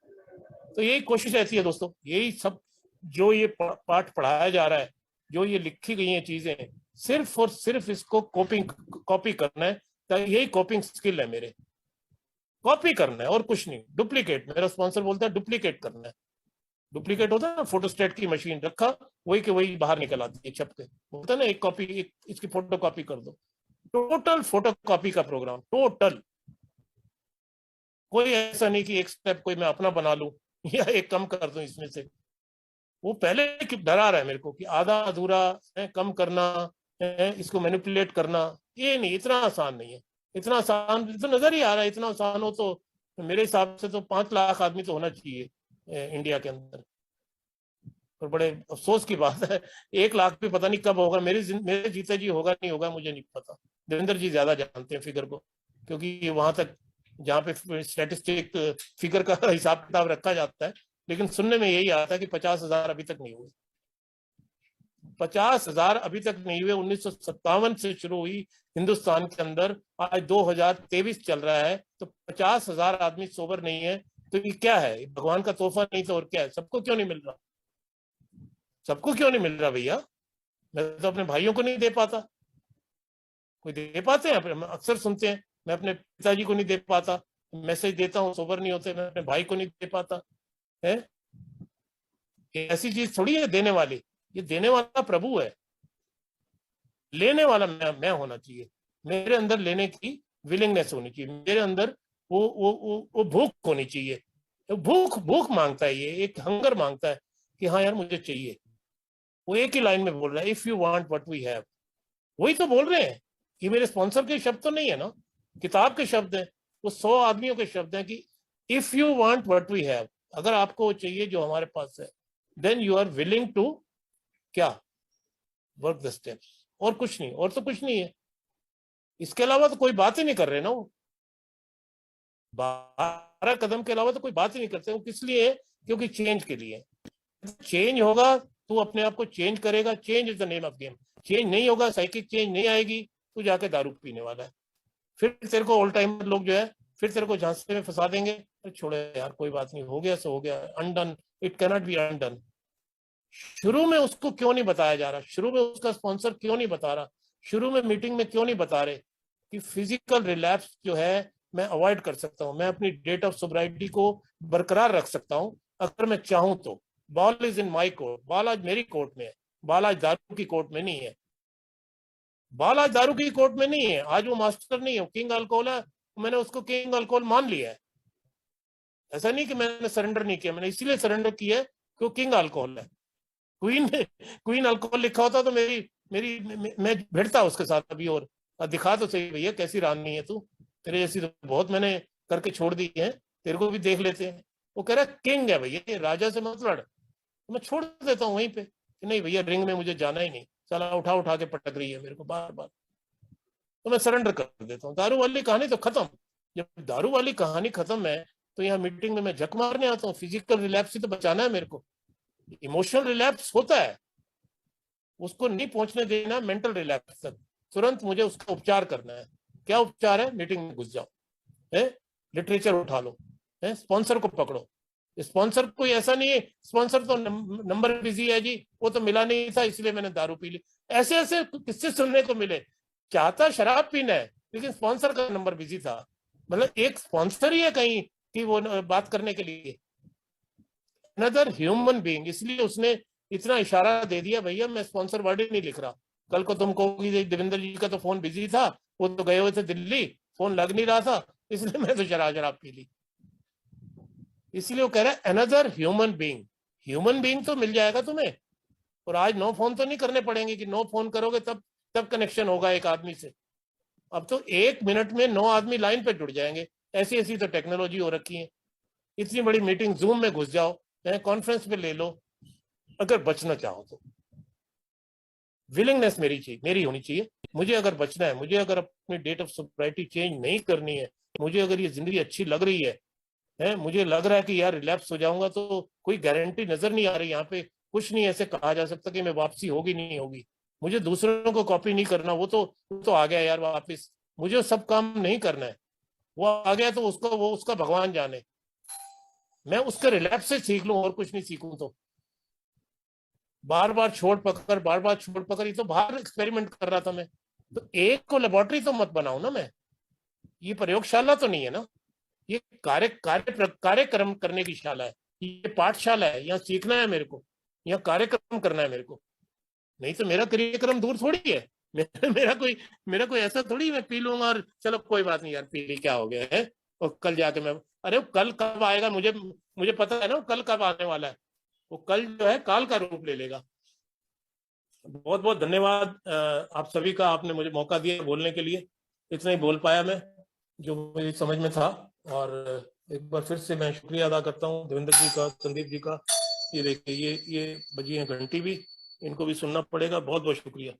तो यही कोशिश रहती है दोस्तों, यही सब जो ये पाठ पढ़ाया जा रहा है, जो ये लिखी गई हैं चीजें, सिर्फ और सिर्फ इसको कॉपी करना है, यही कॉपिंग स्किल है मेरे, कॉपी करना है और कुछ नहीं, डुप्लीकेट, मेरा स्पॉन्सर बोलता है डुप्लीकेट करना है, डुप्लीकेट होता है ना, फोटोस्टेट की मशीन रखा वही के वही बाहर निकल आती है छप के, बोलता है ना एक कॉपी इसकी फोटो कॉपी कर दो, टोटल फोटो कॉपी का प्रोग्राम, टोटल, कोई ऐसा नहीं कि एक स्टेप कोई मैं अपना बना लूं या एक कम कर दूं इसमें से, वो पहले डरा रहा है मेरे को कि आधा अधूरा है, कम करना है, इसको मैनिपुलेट करना, ये नहीं, इतना आसान नहीं है, इतना आसान तो नजर ही आ रहा है, इतना आसान हो तो मेरे हिसाब से तो 5 लाख आदमी तो होना चाहिए इंडिया के अंदर, और बड़े अफसोस की बात है 1 लाख भी पता नहीं कब होगा, मेरे जीते जी होगा नहीं होगा मुझे नहीं पता, देवेंद्र जी ज्यादा जानते हैं फिगर को, क्योंकि वहां तक जहाँ पे स्टैटिस्टिक फिगर का हिसाब किताब रखा जाता है, लेकिन सुनने में यही आता है कि 50,000 अभी तक नहीं हुए, 50,000 अभी तक नहीं हुए, 1957 से शुरू हुई हिंदुस्तान के अंदर, आज 2023 चल रहा है, तो 50,000 आदमी सोबर नहीं है, तो ये क्या है, भगवान का तोहफा नहीं तो और क्या है, सबको क्यों नहीं मिल रहा, सबको क्यों नहीं मिल रहा भैया? मैं तो अपने भाइयों को नहीं दे पाता। कोई दे पाते हैं? हम अक्सर सुनते हैं, मैं अपने पिताजी को नहीं दे पाता, मैसेज देता हूँ सोबर नहीं होते, मैं अपने भाई को नहीं दे पाता है। ऐसी चीज थोड़ी है देने वाली, ये देने वाला प्रभु है, लेने वाला मैं होना चाहिए। मेरे अंदर लेने की विलिंगनेस होनी चाहिए, मेरे अंदर वो भूख होनी चाहिए। भूख भूख मांगता है, ये एक हंगर मांगता है कि हाँ यार मुझे चाहिए। वो एक ही लाइन में बोल रहा है, if you want what we have. वही तो बोल रहे हैं, ये मेरे स्पॉन्सर के शब्द तो नहीं है ना, किताब के शब्द हैं, वो 100 आदमियों के शब्द हैं कि if you want what we have, अगर आपको वो चाहिए जो हमारे पास है, then you are willing to क्या, वर्क द स्टेप्स। और कुछ नहीं, और तो कुछ नहीं है, इसके अलावा तो कोई बात ही नहीं कर रहे ना वो। 12 कदम के अलावा तो कोई बात ही नहीं करते। वो किस लिए? क्योंकि चेंज के लिए। चेंज होगा, तू अपने आप को चेंज करेगा, change is the name of game. Change नहीं होगा, साइकिक चेंज नहीं आएगी, तू जाके दारू पीने वाला है। फिर तेरे को ऑल टाइम लोग जो है फिर तेरे को झांसे में फंसा देंगे, अरे छोड़ो यार कोई बात नहीं, हो गया सो हो गया, undone, it cannot be undone. शुरू में उसको क्यों नहीं बताया जा रहा? शुरू में उसका स्पॉन्सर क्यों नहीं बता रहा? शुरू में मीटिंग में क्यों नहीं बता रहे कि फिजिकल रिलैप्स जो है मैं अवॉइड कर सकता हूं, मैं अपनी डेट ऑफ सोब्राइटी को बरकरार रख सकता हूं अगर मैं चाहूं तो। Ball is in my court, ball आज मेरी कोर्ट में है, बॉल आज दारू की कोर्ट में नहीं है। बॉल आज दारू की कोर्ट में नहीं है, आज वो मास्टर नहीं है, किंग अल्कोहल है, मैंने उसको किंग अल्कोहल मान लिया है। ऐसा नहीं कि मैंने सरेंडर नहीं किया, मैंने इसीलिए सरेंडर किया कि वो किंग अल्कोहल है। क्वीन अल्कोहल लिखा होता तो मैं भिड़ता उसके साथ अभी। और दिखा तो सही भैया कैसी रानी है तू, तेरे जैसी तो बहुत मैंने करके छोड़ दी है, तेरे को भी देख लेते हैं। वो कह रहा किंग है भैया, राजा से मत लड़। तो मैं छोड़ देता हूँ वहीं पे कि नहीं भैया रिंग में मुझे जाना ही नहीं, चला उठा उठा के पटक रही है मेरे को बार बार, तो मैं सरेंडर कर देता हूँ। दारू वाली कहानी तो खत्म। जब दारू वाली कहानी खत्म है तो यहाँ मीटिंग में मैं झक मारने आता हूँ। फिजिकल रिलैप्स से तो बचाना है मेरे को, इमोशनल रिलैप्स होता है, उसको नहीं पहुंचने देना मेंटल रिलैप्स तक। तुरंत मुझे उसका उपचार करना है। क्या उपचार है? मीटिंग में घुस जाओ, है लिटरेचर उठा लो, है स्पॉन्सर को पकड़ो। स्पॉन्सर कोई ऐसा नहीं है स्पॉन्सर तो नंबर बिजी है जी, वो तो मिला नहीं था इसलिए मैंने दारू पी ली। ऐसे ऐसे किससे सुनने को मिले? चाहता शराब पीना है लेकिन स्पॉन्सर का नंबर बिजी था। मतलब एक स्पॉन्सर ही है कहीं कि वो बात करने के लिए, अनदर ह्यूमन बीइंग। इसलिए उसने इतना इशारा दे दिया, भैया मैं स्पॉन्सर वर्ड ही नहीं लिख रहा। कल को तुम कहोगी देवेंद्र जी का तो फोन बिजी था, वो तो गए हुए थे दिल्ली, फोन लग नहीं रहा था, इसलिए मैं तो शराब पी ली। इसलिए वो कह रहा है another human being. Human being तो मिल जाएगा तुम्हें, और आज 9 फोन तो नहीं करने पड़ेंगे कि 9 फोन करोगे तब कनेक्शन होगा एक आदमी से। अब तो 1 मिनट में 9 आदमी लाइन पे जुड़ जाएंगे। ऐसी ऐसी तो टेक्नोलॉजी हो रखी है। इतनी बड़ी मीटिंग जूम में घुस जाओ, कॉन्फ्रेंस पे ले लो, अगर बचना चाहो तो। विलिंगनेस मेरी होनी चाहिए। मुझे अगर बचना है, मुझे अगर अपनी डेट ऑफ सोब्राइटी चेंज नहीं करनी है, मुझे अगर ये जिंदगी अच्छी लग रही है, मुझे लग रहा है कि यार रिलैप्स हो जाऊंगा, तो कोई गारंटी नजर नहीं आ रही यहाँ पे। कुछ नहीं ऐसे कहा जा सकता कि मैं वापसी होगी नहीं होगी। मुझे दूसरों को कॉपी नहीं करना, वो तो आ गया यार वापिस, मुझे सब काम नहीं करना है। वो आ गया तो उसका भगवान जाने, मैं उसके रिलैप्स से सीख लूं और कुछ नहीं सीखूं। तो बार बार छोड़ पकड़, ये तो बाहर एक्सपेरिमेंट कर रहा था मैं। तो एक को लेबोरेटरी तो मत बनाऊ ना मैं, ये प्रयोगशाला तो नहीं है ना, ये कार्यक्रम करने की शाला है, ये पाठशाला है, यहाँ सीखना है मेरे को, यहाँ कार्यक्रम करना है मेरे को। नहीं तो मेरा कार्यक्रम दूर थोड़ी है। मेरा कोई ऐसा थोड़ी मैं पी लूंगा और चलो कोई बात नहीं यार पी ली क्या हो गया है, और कल जाके मैं, अरे कल कब आएगा मुझे पता है ना, कल कब आने वाला है। वो कल जो है काल का रूप ले लेगा। बहुत बहुत धन्यवाद आप सभी का, आपने मुझे मौका दिया बोलने के लिए। इतना ही बोल पाया मैं जो मेरी समझ में था। और एक बार फिर से मैं शुक्रिया अदा करता हूँ देवेंद्र जी का, संदीप जी का। ये देखिए ये बजी है घंटी भी, इनको भी सुनना पड़ेगा। बहुत बहुत शुक्रिया।